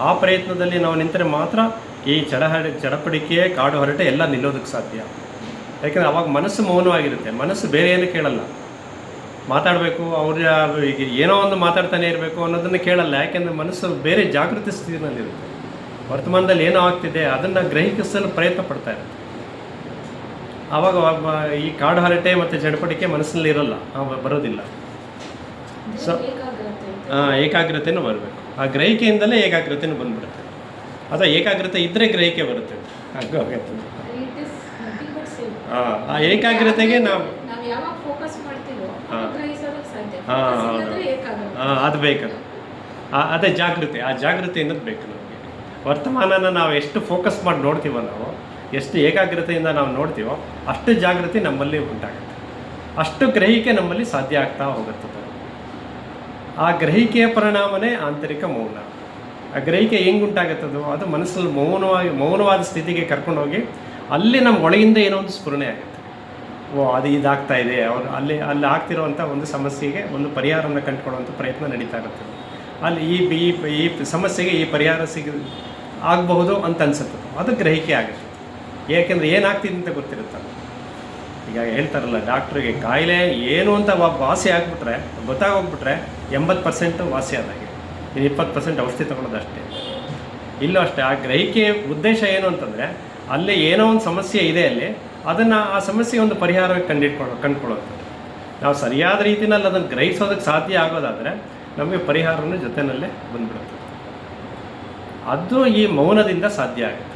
ಆ ಪ್ರಯತ್ನದಲ್ಲಿ ನಾವು ನಿಂತರೆ ಮಾತ್ರ ಈ ಚಡಪಡಿಕೆ, ಕಾಡು ಹರಟೆ ಎಲ್ಲ ನಿಲ್ಲೋದಕ್ಕೆ ಸಾಧ್ಯ. ಯಾಕೆಂದರೆ ಅವಾಗ ಮನಸ್ಸು ಮೌನವಾಗಿರುತ್ತೆ. ಮನಸ್ಸು ಬೇರೆ ಏನು ಕೇಳಲ್ಲ. ಮಾತಾಡಬೇಕು, ಅವ್ರ ಏನೋ ಒಂದು ಮಾತಾಡ್ತಾನೆ ಇರಬೇಕು ಅನ್ನೋದನ್ನು ಕೇಳಲ್ಲ. ಯಾಕೆಂದರೆ ಮನಸ್ಸು ಬೇರೆ ಜಾಗೃತಿ ಸ್ಥಿತಿನಲ್ಲಿರುತ್ತೆ. ವರ್ತಮಾನದಲ್ಲಿ ಏನೋ ಆಗ್ತಿದೆ ಅದನ್ನು ಗ್ರಹಿಸಲು ಪ್ರಯತ್ನ ಪಡ್ತಾ ಇರುತ್ತೆ. ಆವಾಗ ಈ ಕಾಡು ಹರಟೆ ಮತ್ತು ಚಡಪಡಿಕೆ ಮನಸ್ಸಿನಲ್ಲಿ ಇರೋಲ್ಲ, ಬರೋದಿಲ್ಲ. ಸೊ ಏಕಾಗ್ರತೆಯೂ ಬರಬೇಕು. ಆ ಗ್ರಹಿಕೆಯಿಂದಲೇ ಏಕಾಗ್ರತೆಯೂ ಬಂದ್ಬಿಡುತ್ತೆ. ಅಥವಾ ಏಕಾಗ್ರತೆ ಇದ್ದರೆ ಗ್ರಹಿಕೆ ಬರುತ್ತೆ. ಹಾಗಾಗುತ್ತೆ. ಆ ಏಕಾಗ್ರತೆಗೆ ನಾವು ಅದು ಬೇಕದು. ಅದೇ ಜಾಗೃತಿ. ಆ ಜಾಗೃತಿ ಅನ್ನೋದು ಬೇಕು ನಮಗೆ. ವರ್ತಮಾನನ ನಾವು ಎಷ್ಟು ಫೋಕಸ್ ಮಾಡಿ ನೋಡ್ತೀವೋ, ನಾವು ಎಷ್ಟು ಏಕಾಗ್ರತೆಯಿಂದ ನಾವು ನೋಡ್ತೀವೋ ಅಷ್ಟು ಜಾಗೃತಿ ನಮ್ಮಲ್ಲಿ ಉಂಟಾಗುತ್ತೆ. ಅಷ್ಟು ಗ್ರಹಿಕೆ ನಮ್ಮಲ್ಲಿ ಸಾಧ್ಯ ಆಗ್ತಾ ಹೋಗುತ್ತದೆ. ಆ ಗ್ರಹಿಕೆಯ ಪರಿಣಾಮನೇ ಆಂತರಿಕ ಮೌನ. ಆ ಗ್ರಹಿಕೆ ಹೆಂಗೆ ಉಂಟಾಗುತ್ತದೋ ಅದು ಮನಸ್ಸಲ್ಲಿ ಮೌನವಾದ ಸ್ಥಿತಿಗೆ ಕರ್ಕೊಂಡೋಗಿ ಅಲ್ಲಿ ನಮ್ಮ ಒಳಗಿಂದ ಏನೋ ಒಂದು ಸ್ಫುರಣೆ ಆಗುತ್ತೆ. ಅದು ಇದಾಗ್ತಾ ಇದೆ, ಅವರು ಅಲ್ಲಿ ಆಗ್ತಿರೋವಂಥ ಒಂದು ಸಮಸ್ಯೆಗೆ ಒಂದು ಪರಿಹಾರವನ್ನು ಕಂಡುಕೊಳ್ಳುವಂಥ ಪ್ರಯತ್ನ ನಡೀತಾ ಇರುತ್ತೆ. ಅಲ್ಲಿ ಈ ಸಮಸ್ಯೆಗೆ ಈ ಪರಿಹಾರ ಆಗಬಹುದು ಅಂತ ಅನ್ಸುತ್ತೆ. ಅದು ಗ್ರಹಿಕೆ ಆಗುತ್ತೆ. ಏಕೆಂದರೆ ಏನಾಗ್ತಿದೆ ಅಂತ ಗೊತ್ತಿರುತ್ತಲ್ಲ. ಈಗ ಹೇಳ್ತಾರಲ್ಲ ಡಾಕ್ಟ್ರಿಗೆ, ಕಾಯಿಲೆ ಏನು ಅಂತ ವಾಸಿ ಆಗಿಬಿಟ್ರೆ, ಗೊತ್ತಾಗೋಗ್ಬಿಟ್ರೆ 80% ವಾಸಿ ಆದಾಗೆ, ಇನ್ನು 20% ಔಷಧಿ ತೊಗೊಳೋದಷ್ಟೇ. ಇಲ್ಲೂ ಅಷ್ಟೇ. ಆ ಗ್ರಹಿಕೆ ಉದ್ದೇಶ ಏನು ಅಂತಂದರೆ ಅಲ್ಲಿ ಏನೋ ಒಂದು ಸಮಸ್ಯೆ ಇದೆ, ಅಲ್ಲಿ ಅದನ್ನು ಆ ಸಮಸ್ಯೆ ಒಂದು ಪರಿಹಾರ ಕಂಡುಕೊಳ್ಳೋದು. ನಾವು ಸರಿಯಾದ ರೀತಿಯಲ್ಲಿ ಅದನ್ನು ಗ್ರಹಿಸೋದಕ್ಕೆ ಸಾಧ್ಯ ಆಗೋದಾದರೆ ನಮಗೆ ಪರಿಹಾರನೂ ಜೊತೆಯಲ್ಲೇ ಬಂದ್ಬಿಡುತ್ತೆ. ಅದು ಈ ಮೌನದಿಂದ ಸಾಧ್ಯ ಆಗುತ್ತೆ.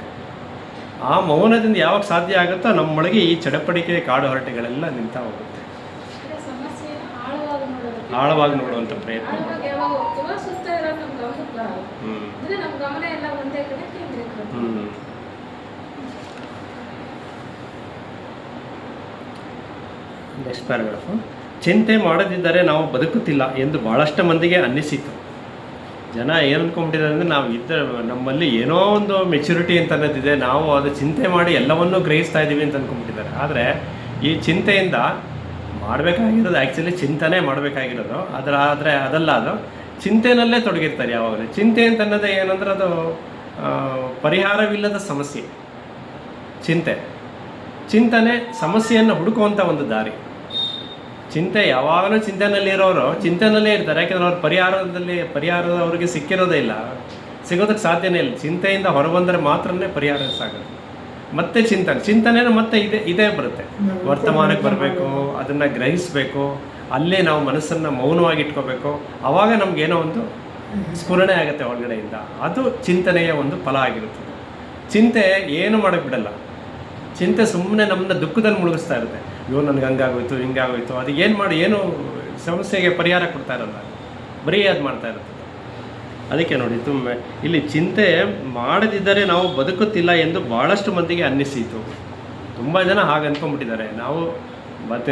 ಆ ಮೌನದಿಂದ ಯಾವಾಗ ಸಾಧ್ಯ ಆಗುತ್ತೋ ನಮ್ಮೊಳಗೆ ಈ ಚಡಪಡಿಕೆ, ಕಾಡು ಹರಟೆಗಳೆಲ್ಲ ನಿಂತಾ ಹೋಗುತ್ತೆ. ಆಳವಾಗಿ ನೋಡುವಂಥ ಪ್ರಯತ್ನ. Next paragraph. ಚಿಂತೆ ಮಾಡದಿದ್ದರೆ ನಾವು ಬದುಕುತ್ತಿಲ್ಲ ಎಂದು ಭಾಳಷ್ಟು ಮಂದಿಗೆ ಅನ್ನಿಸಿತು. ಜನ ಏನು ಅಂದ್ಕೊಂಡ್ಬಿಟ್ಟಿದ್ದಾರೆ ಅಂದರೆ ನಮ್ಮಲ್ಲಿ ಏನೋ ಒಂದು ಮೆಚುರಿಟಿ ಅಂತ ಅನ್ನೋದಿದೆ, ನಾವು ಅದು ಚಿಂತೆ ಮಾಡಿ ಎಲ್ಲವನ್ನೂ ಗ್ರಹಿಸ್ತಾ ಇದ್ದೀವಿ ಅಂತ ಅಂದ್ಕೊಂಡ್ಬಿಟ್ಟಿದ್ದಾರೆ. ಆದರೆ ಈ ಚಿಂತೆಯಿಂದ ಮಾಡಬೇಕಾಗಿರೋದು ಆ್ಯಕ್ಚುಲಿ ಚಿಂತನೆ ಮಾಡಬೇಕಾಗಿರೋದು. ಆದರೆ ಅದಲ್ಲ, ಅದು ಚಿಂತೆನಲ್ಲೇ ತೊಡಗಿರ್ತಾರೆ ಯಾವಾಗಲೂ. ಚಿಂತೆ ಅಂತ ಅನ್ನೋದೇ ಏನಂದ್ರೆ ಅದು ಪರಿಹಾರವಿಲ್ಲದ ಸಮಸ್ಯೆ. ಚಿಂತನೆ ಸಮಸ್ಯೆಯನ್ನು ಹುಡುಕುವಂಥ ಒಂದು ದಾರಿ. ಚಿಂತೆ ಯಾವಾಗಲೂ ಚಿಂತೆನಲ್ಲಿರೋರು ಚಿಂತೆನಲ್ಲೇ ಇರ್ತಾರೆ. ಯಾಕೆಂದರೆ ಅವ್ರ ಪರಿಹಾರದ ಅವ್ರಿಗೆ ಸಿಕ್ಕಿರೋದೇ ಇಲ್ಲ, ಸಿಗೋದಕ್ಕೆ ಸಾಧ್ಯನೇ ಇಲ್ಲ. ಚಿಂತೆಯಿಂದ ಹೊರಬಂದರೆ ಮಾತ್ರನೇ ಪರಿಹಾರ ಸಾಗೋದು. ಮತ್ತೆ ಚಿಂತನೆನೂ ಮತ್ತೆ ಇದೇ ಬರುತ್ತೆ. ವರ್ತಮಾನಕ್ಕೆ ಬರಬೇಕು, ಅದನ್ನು ಗ್ರಹಿಸಬೇಕು, ಅಲ್ಲೇ ನಾವು ಮನಸ್ಸನ್ನು ಮೌನವಾಗಿ ಇಟ್ಕೋಬೇಕು. ಆವಾಗ ನಮಗೇನೋ ಒಂದು ಸ್ಫುರಣೆ ಆಗುತ್ತೆ ಒಳಗಡೆಯಿಂದ. ಅದು ಚಿಂತನೆಯ ಒಂದು ಫಲ ಆಗಿರುತ್ತದೆ. ಚಿಂತೆ ಏನು ಮಾಡೋಕ್ಕೆ ಬಿಡಲ್ಲ. ಚಿಂತೆ ಸುಮ್ಮನೆ ನಮ್ಮನ್ನ ದುಃಖದಲ್ಲಿ ಮುಳುಗಿಸ್ತಾ ಇರುತ್ತೆ. ಅಯ್ಯೋ ನನಗೆ ಹಂಗಾಗೋಯ್ತು, ಹಿಂಗಾಗೋಯ್ತು, ಅದು ಏನು ಸಮಸ್ಯೆಗೆ ಪರಿಹಾರ ಕೊಡ್ತಾ ಇರಲ್ಲ, ಬರೀ ಅದು ಮಾಡ್ತಾ ಇರುತ್ತೆ. ಅದಕ್ಕೆ ನೋಡಿ, ಇಲ್ಲಿ ಚಿಂತೆ ಮಾಡದಿದ್ದರೆ ನಾವು ಬದುಕುತ್ತಿಲ್ಲ ಎಂದು ಭಾಳಷ್ಟು ಮಂದಿಗೆ ಅನ್ನಿಸಿತು. ತುಂಬ ಜನ ಹಾಗೆ ಅಂದ್ಕೊಂಡ್ಬಿಟ್ಟಿದ್ದಾರೆ. ನಾವು ಮತ್ತು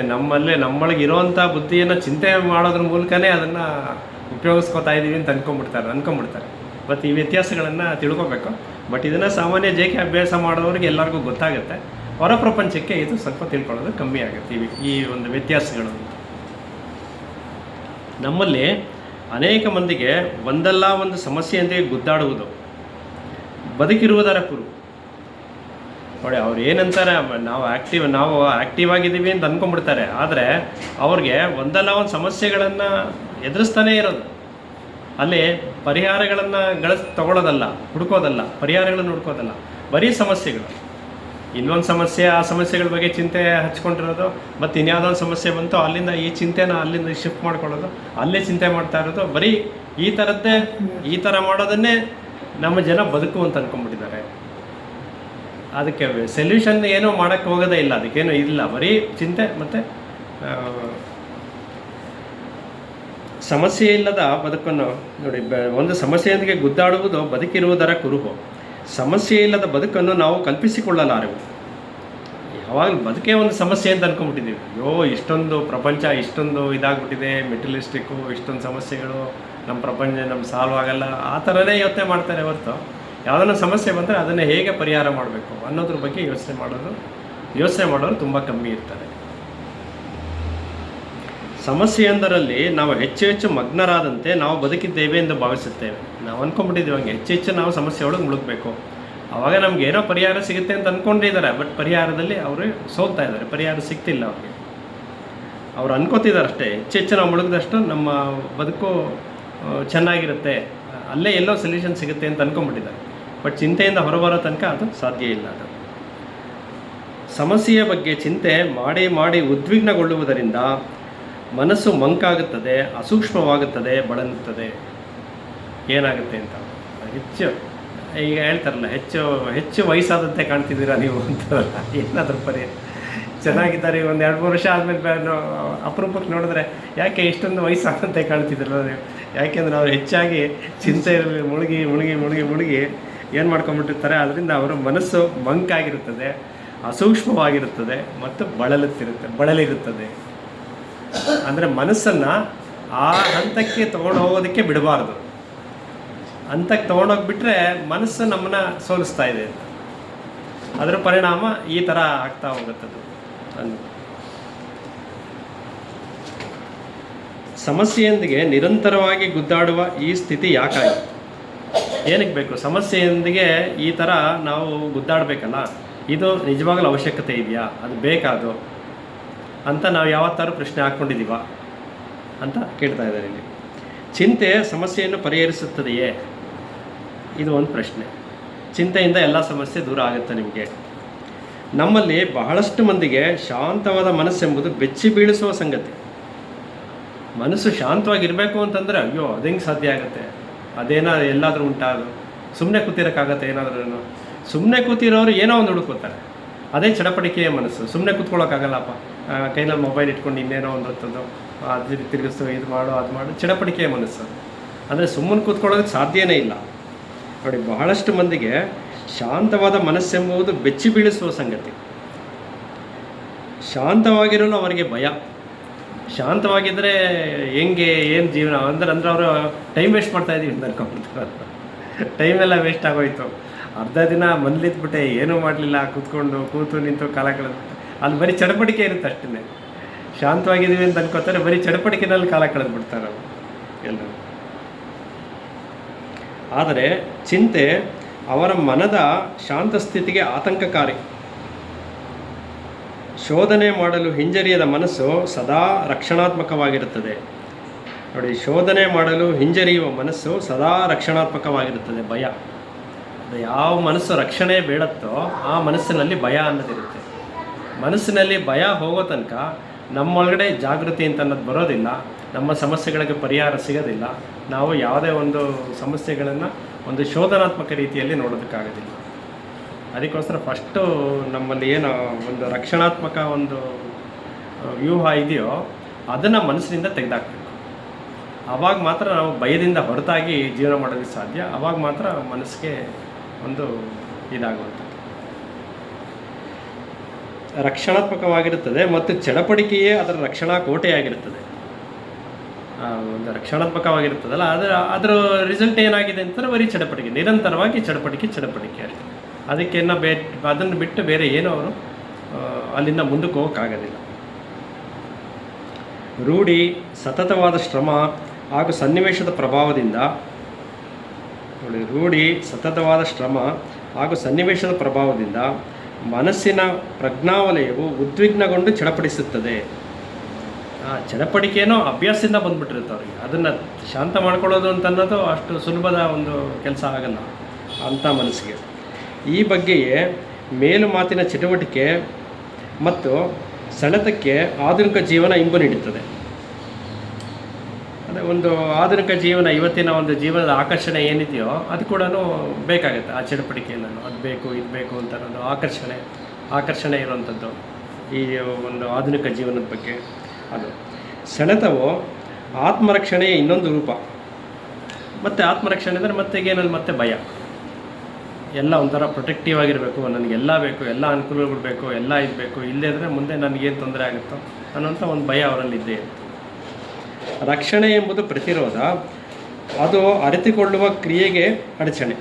ನಮ್ಮೊಳಗೆ ಇರೋವಂಥ ಬುದ್ಧಿಯನ್ನು ಚಿಂತೆ ಮಾಡೋದ್ರ ಮೂಲಕನೇ ಅದನ್ನು ಉಪಯೋಗಿಸ್ಕೊತಾ ಇದ್ದೀವಿ ಅಂತ ಅನ್ಕೊಂಡ್ಬಿಡ್ತಾರೆ. ಮತ್ತು ಈ ವ್ಯತ್ಯಾಸಗಳನ್ನು ತಿಳ್ಕೊಬೇಕು. ಬಟ್ ಇದನ್ನು ಸಾಮಾನ್ಯ ಜೇಕೆ ಅಭ್ಯಾಸ ಮಾಡೋರಿಗೆ ಎಲ್ಲರಿಗೂ ಗೊತ್ತಾಗುತ್ತೆ. ಹೊರ ಪ್ರಪಂಚಕ್ಕೆ ಇದು ಸ್ವಲ್ಪ ತಿಳ್ಕೊಳ್ಳೋದು ಕಮ್ಮಿ ಆಗುತ್ತೆ, ಈ ಒಂದು ವ್ಯತ್ಯಾಸಗಳು. ನಮ್ಮಲ್ಲಿ ಅನೇಕ ಮಂದಿಗೆ ಒಂದಲ್ಲ ಒಂದು ಸಮಸ್ಯೆಯಂತೆ ಗುದ್ದಾಡುವುದು ಬದುಕಿರುವುದರ ಕುರು. ನೋಡಿ, ಅವ್ರು ಏನಂತಾರೆ, ನಾವು ಆ್ಯಕ್ಟಿವ್ ಆಗಿದ್ದೀವಿ ಅಂತ ಅಂದ್ಕೊಂಡ್ಬಿಡ್ತಾರೆ. ಆದರೆ ಅವ್ರಿಗೆ ಒಂದಲ್ಲ ಒಂದು ಸಮಸ್ಯೆಗಳನ್ನು ಎದುರಿಸ್ತಾನೇ ಇರೋದು. ಅಲ್ಲಿ ಪರಿಹಾರಗಳನ್ನು ತಗೊಳ್ಳೋದಲ್ಲ, ಹುಡುಕೋದಲ್ಲ, ಪರಿಹಾರಗಳನ್ನು ಹುಡುಕೋದಲ್ಲ, ಬರೀ ಸಮಸ್ಯೆಗಳು. ಇಲ್ಲೊಂದು ಸಮಸ್ಯೆ, ಆ ಸಮಸ್ಯೆಗಳ ಬಗ್ಗೆ ಚಿಂತೆ ಹಚ್ಕೊಂಡಿರೋದು, ಮತ್ತು ಇನ್ಯಾವುದೋ ಒಂದು ಸಮಸ್ಯೆ ಬಂತು ಅಲ್ಲಿಂದ ಈ ಚಿಂತೆನ ಅಲ್ಲಿಂದ ಶಿಫ್ಟ್ ಮಾಡ್ಕೊಳ್ಳೋದು, ಅಲ್ಲೇ ಚಿಂತೆ ಮಾಡ್ತಾ ಇರೋದು, ಬರೀ ಈ ಥರ ಮಾಡೋದನ್ನೇ ನಮ್ಮ ಜನ ಬದುಕು ಅಂತ ಅಂದ್ಕೊಂಡ್ಬಿಟ್ಟಿದ್ದಾರೆ. ಅದಕ್ಕೆ ಸೊಲ್ಯೂಷನ್ ಏನೂ ಮಾಡೋಕ್ಕೆ ಹೋಗೋದೇ ಇಲ್ಲ, ಅದಕ್ಕೇನು ಇಲ್ಲ, ಬರೀ ಚಿಂತೆ ಮತ್ತು ಸಮಸ್ಯೆ ಇಲ್ಲದ ಬದುಕನ್ನು ನೋಡಿ. ಒಂದು ಸಮಸ್ಯೆಯೊಂದಿಗೆ ಗುದ್ದಾಡುವುದು ಬದುಕಿರುವುದರ ಕುರುಹು. ಸಮಸ್ಯೆ ಇಲ್ಲದ ಬದುಕನ್ನು ನಾವು ಕಲ್ಪಿಸಿಕೊಳ್ಳಲಾರೆವು. ಯಾವಾಗಲೂ ಬದುಕೇ ಒಂದು ಸಮಸ್ಯೆ ಅಂತ ಅಂದ್ಕೊಂಡ್ಬಿಟ್ಟಿದ್ದೀವಿ. ಅಯ್ಯೋ ಇಷ್ಟೊಂದು ಪ್ರಪಂಚ ಇಷ್ಟೊಂದು ಇದಾಗ್ಬಿಟ್ಟಿದೆ, ಮೆಟೀರಿಯಲಿಸ್ಟಿಕ್ಕು, ಇಷ್ಟೊಂದು ಸಮಸ್ಯೆಗಳು, ನಮ್ಮ ಪ್ರಪಂಚ ನಮ್ಮ ಸಾಲ್ವ್ ಆಗಲ್ಲ, ಆ ಥರನೇ ಯೋಚನೆ ಮಾಡ್ತಾರೆ ಹೊರತು ಯಾವುದನ್ನ ಸಮಸ್ಯೆ ಬಂದರೆ ಅದನ್ನು ಹೇಗೆ ಪರಿಹಾರ ಮಾಡಬೇಕು ಅನ್ನೋದ್ರ ಬಗ್ಗೆ ಯೋಚನೆ ಮಾಡೋರು ತುಂಬ ಕಮ್ಮಿ ಇರ್ತಾರೆ. ಸಮಸ್ಯೆಯೊಂದರಲ್ಲಿ ನಾವು ಹೆಚ್ಚು ಮಗ್ನರಾದಂತೆ ನಾವು ಬದುಕಿದ್ದೇವೆ ಎಂದು ಭಾವಿಸುತ್ತೇವೆ. ನಾವು ಅಂದ್ಕೊಂಡ್ಬಿಟ್ಟಿದ್ದೀವಿ ಹಂಗೆ ಹೆಚ್ಚು ನಾವು ಸಮಸ್ಯೆ ಒಳಗೆ ಮುಳುಗಬೇಕು, ಆವಾಗ ನಮ್ಗೆ ಏನೋ ಪರಿಹಾರ ಸಿಗುತ್ತೆ ಅಂತ ಅಂದ್ಕೊಂಡಿದ್ದಾರೆ. ಬಟ್ ಪರಿಹಾರದಲ್ಲಿ ಅವರು ಸೋಲ್ತಾ ಇದ್ದಾರೆ, ಪರಿಹಾರ ಸಿಗ್ತಿಲ್ಲ ಅವ್ರಿಗೆ. ಅವ್ರು ಅನ್ಕೋತಿದ್ದಾರೆ ಅಷ್ಟೇ, ಹೆಚ್ಚು ನಾವು ಮುಳುಗಿದಷ್ಟು ನಮ್ಮ ಬದುಕು ಚೆನ್ನಾಗಿರುತ್ತೆ, ಅಲ್ಲೇ ಎಲ್ಲೋ ಸೊಲ್ಯೂಷನ್ ಸಿಗುತ್ತೆ ಅಂತ ಅಂದ್ಕೊಂಡ್ಬಿಟ್ಟಿದ್ದಾರೆ. ಬಟ್ ಚಿಂತೆಯಿಂದ ಹೊರಬರೋ ತನಕ ಅದು ಸಾಧ್ಯ ಇಲ್ಲ. ಅದು ಸಮಸ್ಯೆಯ ಬಗ್ಗೆ ಚಿಂತೆ ಮಾಡಿ ಉದ್ವಿಗ್ನಗೊಳ್ಳುವುದರಿಂದ ಮನಸ್ಸು ಮಂಕಾಗುತ್ತದೆ, ಅಸೂಕ್ಷ್ಮವಾಗುತ್ತದೆ, ಬಳಲುತ್ತದೆ. ಏನಾಗುತ್ತೆ ಅಂತ ಹೆಚ್ಚು ಈಗ ಹೇಳ್ತಾರಲ್ಲ, ಹೆಚ್ಚು ವಯಸ್ಸಾದಂತೆ ಕಾಣ್ತಿದ್ದೀರಾ ನೀವು ಅಂತಾರಲ್ಲ, ಏನಾದರೂ ಚೆನ್ನಾಗಿದ್ದಾರೆ. ಒಂದು 2-3 ವರ್ಷ ಆದಮೇಲೆ ಅಪರೂಪಕ್ಕೆ ನೋಡಿದ್ರೆ ಯಾಕೆ ಇಷ್ಟೊಂದು ವಯಸ್ಸಾದಂತೆ ಕಾಣ್ತಿದ್ದೀರಲ್ಲ ನೀವು, ಯಾಕೆಂದರೆ ಅವ್ರು ಹೆಚ್ಚಾಗಿ ಚಿಂತೆಯಲ್ಲಿ ಮುಳುಗಿ ಏನು ಮಾಡ್ಕೊಂಡ್ಬಿಟ್ಟಿರ್ತಾರೆ. ಅದರಿಂದ ಅವರ ಮನಸ್ಸು ಮಂಕಾಗಿರುತ್ತದೆ, ಅಸೂಕ್ಷ್ಮವಾಗಿರುತ್ತದೆ ಮತ್ತು ಬಳಲಿರುತ್ತದೆ. ಅಂದರೆ ಮನಸ್ಸನ್ನು ಆ ಹಂತಕ್ಕೆ ತೊಗೊಂಡು ಹೋಗೋದಕ್ಕೆ ಬಿಡಬಾರ್ದು. ಹಂತಕ್ಕೆ ತೊಗೊಂಡೋಗ್ಬಿಟ್ರೆ ಮನಸ್ಸು ನಮ್ಮನ್ನು ಸೋಲಿಸ್ತಾ ಇದೆ ಅಂತ, ಅದರ ಪರಿಣಾಮ ಈ ಥರ ಆಗ್ತಾ ಹೋಗುತ್ತದು. ಸಮಸ್ಯೆಯೊಂದಿಗೆ ನಿರಂತರವಾಗಿ ಗುದ್ದಾಡುವ ಈ ಸ್ಥಿತಿ ಯಾಕಾಗಿ, ಏನಕ್ಕೆ ಬೇಕು? ಸಮಸ್ಯೆಯೊಂದಿಗೆ ಈ ಥರ ನಾವು ಗುದ್ದಾಡಬೇಕಲ್ಲ, ಇದು ನಿಜವಾಗಲೂ ಅವಶ್ಯಕತೆ ಇದೆಯಾ, ಅದು ಬೇಕಾದು ಅಂತ ನಾವು ಯಾವತ್ತಾರು ಪ್ರಶ್ನೆ ಹಾಕ್ಕೊಂಡಿದ್ದೀವ ಅಂತ ಕೇಳ್ತಾ ಇದ್ದಾರೆ ಇಲ್ಲಿ. ಚಿಂತೆ ಸಮಸ್ಯೆಯನ್ನು ಪರಿಹರಿಸುತ್ತದೆಯೇ? ಇದು ಒಂದು ಪ್ರಶ್ನೆ. ಚಿಂತೆಯಿಂದ ಎಲ್ಲ ಸಮಸ್ಯೆ ದೂರ ಆಗುತ್ತೆ ನಿಮಗೆ. ನಮ್ಮಲ್ಲಿ ಬಹಳಷ್ಟು ಮಂದಿಗೆ ಶಾಂತವಾದ ಮನಸ್ಸೆಂಬುದು ಬೆಚ್ಚಿ ಬೀಳಿಸುವ ಸಂಗತಿ. ಮನಸ್ಸು ಶಾಂತವಾಗಿರಬೇಕು ಅಂತಂದರೆ ಅಯ್ಯೋ ಅದು ಹೆಂಗೆ ಸಾಧ್ಯ ಆಗುತ್ತೆ, ಅದೇನಾದ್ರು ಎಲ್ಲಾದರೂ ಉಂಟಾದು, ಸುಮ್ಮನೆ ಕೂತಿರೋಕ್ಕಾಗತ್ತೆ? ಏನಾದ್ರೂ ಸುಮ್ಮನೆ ಕೂತಿರೋರು ಏನೋ ಒಂದು ಹುಡುಕೋತಾರೆ, ಅದೇ ಚಡಪಡಿಕೆಯ ಮನಸ್ಸು. ಸುಮ್ಮನೆ ಕೂತ್ಕೊಳ್ಳೋಕ್ಕಾಗಲ್ಲಪ್ಪ, ಕೈನಲ್ಲಿ ಮೊಬೈಲ್ ಇಟ್ಕೊಂಡು ಇನ್ನೇನೋ ಒಂದು ಹೊತ್ತದು ಅದು ತಿರುಗಿಸು, ಇದು ಮಾಡು ಅದು ಮಾಡು, ಚಡಪಡಿಕೆಯ ಮನಸ್ಸು. ಅಂದರೆ ಸುಮ್ಮನೆ ಕೂತ್ಕೊಳ್ಳೋದಕ್ಕೆ ಸಾಧ್ಯವೇ ಇಲ್ಲ. ನೋಡಿ, ಬಹಳಷ್ಟು ಮಂದಿಗೆ ಶಾಂತವಾದ ಮನಸ್ಸೆಂಬುದು ಬೆಚ್ಚಿ ಬೀಳಿಸುವ ಸಂಗತಿ. ಶಾಂತವಾಗಿರಲು ಅವರಿಗೆ ಭಯ. ಶಾಂತವಾಗಿದ್ದರೆ ಹೆಂಗೆ, ಏನು ಜೀವನ ಅಂದ್ರೆ ಅವರು ಟೈಮ್ ವೇಸ್ಟ್ ಮಾಡ್ತಾಯಿದ್ದೀವಿ ಅಂತ ಅನ್ಕೊಂಡ್ಬಿಡ್ತಾರೆ. ಟೈಮೆಲ್ಲ ವೇಸ್ಟ್ ಆಗೋಯ್ತು, ಅರ್ಧ ದಿನ ಮನೇಲಿದ್ಬಿಟ್ಟೆ, ಏನೂ ಮಾಡಲಿಲ್ಲ, ಕೂತು ನಿಂತು ಕಾಲ ಕಳೆದ್ಬಿಟ್ಟು, ಅಲ್ಲಿ ಬರೀ ಚಡಪಡಿಕೆ ಇರುತ್ತೆ ಅಷ್ಟೇ. ಶಾಂತವಾಗಿದ್ದೀವಿ ಅಂತ ಅನ್ಕೋತಾರೆ, ಬರೀ ಚಡಪಡಿಕೆನಲ್ಲಿ ಕಾಲ ಕಳೆದ್ಬಿಡ್ತಾರೆ ಅವರು ಎಲ್ಲರೂ. ಆದರೆ ಚಿಂತೆ ಅವರ ಮನದ ಶಾಂತ ಸ್ಥಿತಿಗೆ ಆತಂಕಕಾರಿ. ಶೋಧನೆ ಮಾಡಲು ಹಿಂಜರಿಯದ ಮನಸ್ಸು ಸದಾ ರಕ್ಷಣಾತ್ಮಕವಾಗಿರುತ್ತದೆ. ನೋಡಿ, ಶೋಧನೆ ಮಾಡಲು ಹಿಂಜರಿಯುವ ಮನಸ್ಸು ಸದಾ ರಕ್ಷಣಾತ್ಮಕವಾಗಿರುತ್ತದೆ. ಭಯ, ಯಾವ ಮನಸ್ಸು ರಕ್ಷಣೆ ಬೇಡತ್ತೋ ಆ ಮನಸ್ಸಿನಲ್ಲಿ ಭಯ ಅನ್ನೋದಿರುತ್ತೆ. ಮನಸ್ಸಿನಲ್ಲಿ ಭಯ ಹೋಗೋ ತನಕ ನಮ್ಮೊಳಗಡೆ ಜಾಗೃತಿ ಅಂತ ಅನ್ನೋದು ಬರೋದಿಲ್ಲ, ನಮ್ಮ ಸಮಸ್ಯೆಗಳಿಗೆ ಪರಿಹಾರ ಸಿಗೋದಿಲ್ಲ. ನಾವು ಯಾವುದೇ ಒಂದು ಸಮಸ್ಯೆಗಳನ್ನು ಒಂದು ಶೋಧನಾತ್ಮಕ ರೀತಿಯಲ್ಲಿ ನೋಡೋದಕ್ಕಾಗೋದಿಲ್ಲ. ಅದಕ್ಕೋಸ್ಕರ ಫಸ್ಟು ನಮ್ಮಲ್ಲಿ ಏನು ಒಂದು ರಕ್ಷಣಾತ್ಮಕ ಒಂದು ವ್ಯೂಹ ಇದೆಯೋ ಅದನ್ನು ಮನಸ್ಸಿನಿಂದ ತೆಗೆದಾಕಬೇಕು. ಆವಾಗ ಮಾತ್ರ ನಾವು ಭಯದಿಂದ ಹೊರತಾಗಿ ಜೀವನ ಮಾಡೋದಕ್ಕೆ ಸಾಧ್ಯ. ಆವಾಗ ಮಾತ್ರ ಮನಸ್ಸಿಗೆ ಒಂದು ಇದಾಗುವಂಥದ್ದು. ರಕ್ಷಣಾತ್ಮಕವಾಗಿರುತ್ತದೆ ಮತ್ತು ಚಡಪಡಿಕೆಯೇ ಅದರ ರಕ್ಷಣಾ ಕೋಟೆಯಾಗಿರುತ್ತದೆ. ಒಂದು ರಕ್ಷಣಾತ್ಮಕವಾಗಿರ್ತದಲ್ಲ, ಅದರ ರಿಸಲ್ಟ್ ಏನಾಗಿದೆ ಅಂತಂದರೆ ಬರೀ ಚಡಪಡಿಕೆ, ನಿರಂತರವಾಗಿ ಚಡಪಡಿಕೆ ಅಷ್ಟೇ. ಅದಕ್ಕೆನ್ನ ಅದನ್ನು ಬಿಟ್ಟು ಬೇರೆ ಏನೋ ಅವರು ಅಲ್ಲಿಂದ ಮುಂದಕ್ಕೆ ಹೋಗೋಕ್ಕಾಗೋದಿಲ್ಲ. ರೂಢಿ, ಸತತವಾದ ಶ್ರಮ ಹಾಗೂ ಸನ್ನಿವೇಶದ ಪ್ರಭಾವದಿಂದ ಮನಸ್ಸಿನ ಪ್ರಜ್ಞಾವಲಯವು ಉದ್ವಿಗ್ನಗೊಂಡು ಚಡಪಡಿಸುತ್ತದೆ. ಆ ಚಡಪಡಿಕೆನೋ ಅಭ್ಯಾಸದಿಂದ ಬಂದ್ಬಿಟ್ಟಿರುತ್ತೆ ಅವ್ರಿಗೆ. ಅದನ್ನು ಶಾಂತ ಮಾಡ್ಕೊಳ್ಳೋದು ಅಂತ ಅನ್ನೋದು ಅಷ್ಟು ಸುಲಭದ ಒಂದು ಕೆಲಸ ಆಗಲ್ಲ ಅಂಥ ಮನಸ್ಸಿಗೆ. ಈ ಬಗ್ಗೆಯೇ ಮೇಲು ಮಾತಿನ ಚಟುವಟಿಕೆ ಮತ್ತು ಸೆಳೆತಕ್ಕೆ ಆಧುನಿಕ ಜೀವನ ಇಂಬು ನೀಡುತ್ತದೆ. ಅದೇ ಒಂದು ಆಧುನಿಕ ಜೀವನ, ಇವತ್ತಿನ ಒಂದು ಜೀವನದ ಆಕರ್ಷಣೆ ಏನಿದೆಯೋ ಅದು ಕೂಡ ಬೇಕಾಗುತ್ತೆ. ಆ ಚಟುವಟಿಕೆಯನ್ನು ಅದು ಬೇಕು ಇದು ಬೇಕು ಅಂತ ಅನ್ನೋದು ಆಕರ್ಷಣೆ ಇರುವಂಥದ್ದು ಈ ಒಂದು ಆಧುನಿಕ ಜೀವನದ ಬಗ್ಗೆ. ಅದು ಸೆಳೆತವು ಆತ್ಮರಕ್ಷಣೆಯ ಇನ್ನೊಂದು ರೂಪ. ಮತ್ತು ಆತ್ಮರಕ್ಷಣೆ ಅಂದರೆ ಮತ್ತೆ ಏನಲ್ಲಿ ಮತ್ತೆ ಭಯ, ಎಲ್ಲ ಒಂಥರ ಪ್ರೊಟೆಕ್ಟಿವ್ ಆಗಿರಬೇಕು, ನನಗೆಲ್ಲ ಬೇಕು, ಎಲ್ಲ ಅನುಕೂಲಗಳು ಬೇಕು, ಎಲ್ಲ ಇದು ಬೇಕು, ಇಲ್ಲದೇ ಇದ್ದರೆ ಮುಂದೆ ನನಗೇನು ತೊಂದರೆ ಆಗುತ್ತೋ ಅನ್ನೋಂಥ ಒಂದು ಭಯ ಅವರಲ್ಲಿ ಇದ್ದೇ ಇರುತ್ತೆ. ರಕ್ಷಣೆ ಎಂಬುದು ಪ್ರತಿರೋಧ, ಅದು ಅರಿತುಕೊಳ್ಳುವ ಕ್ರಿಯೆಗೆ ಅಡಚಣೆ.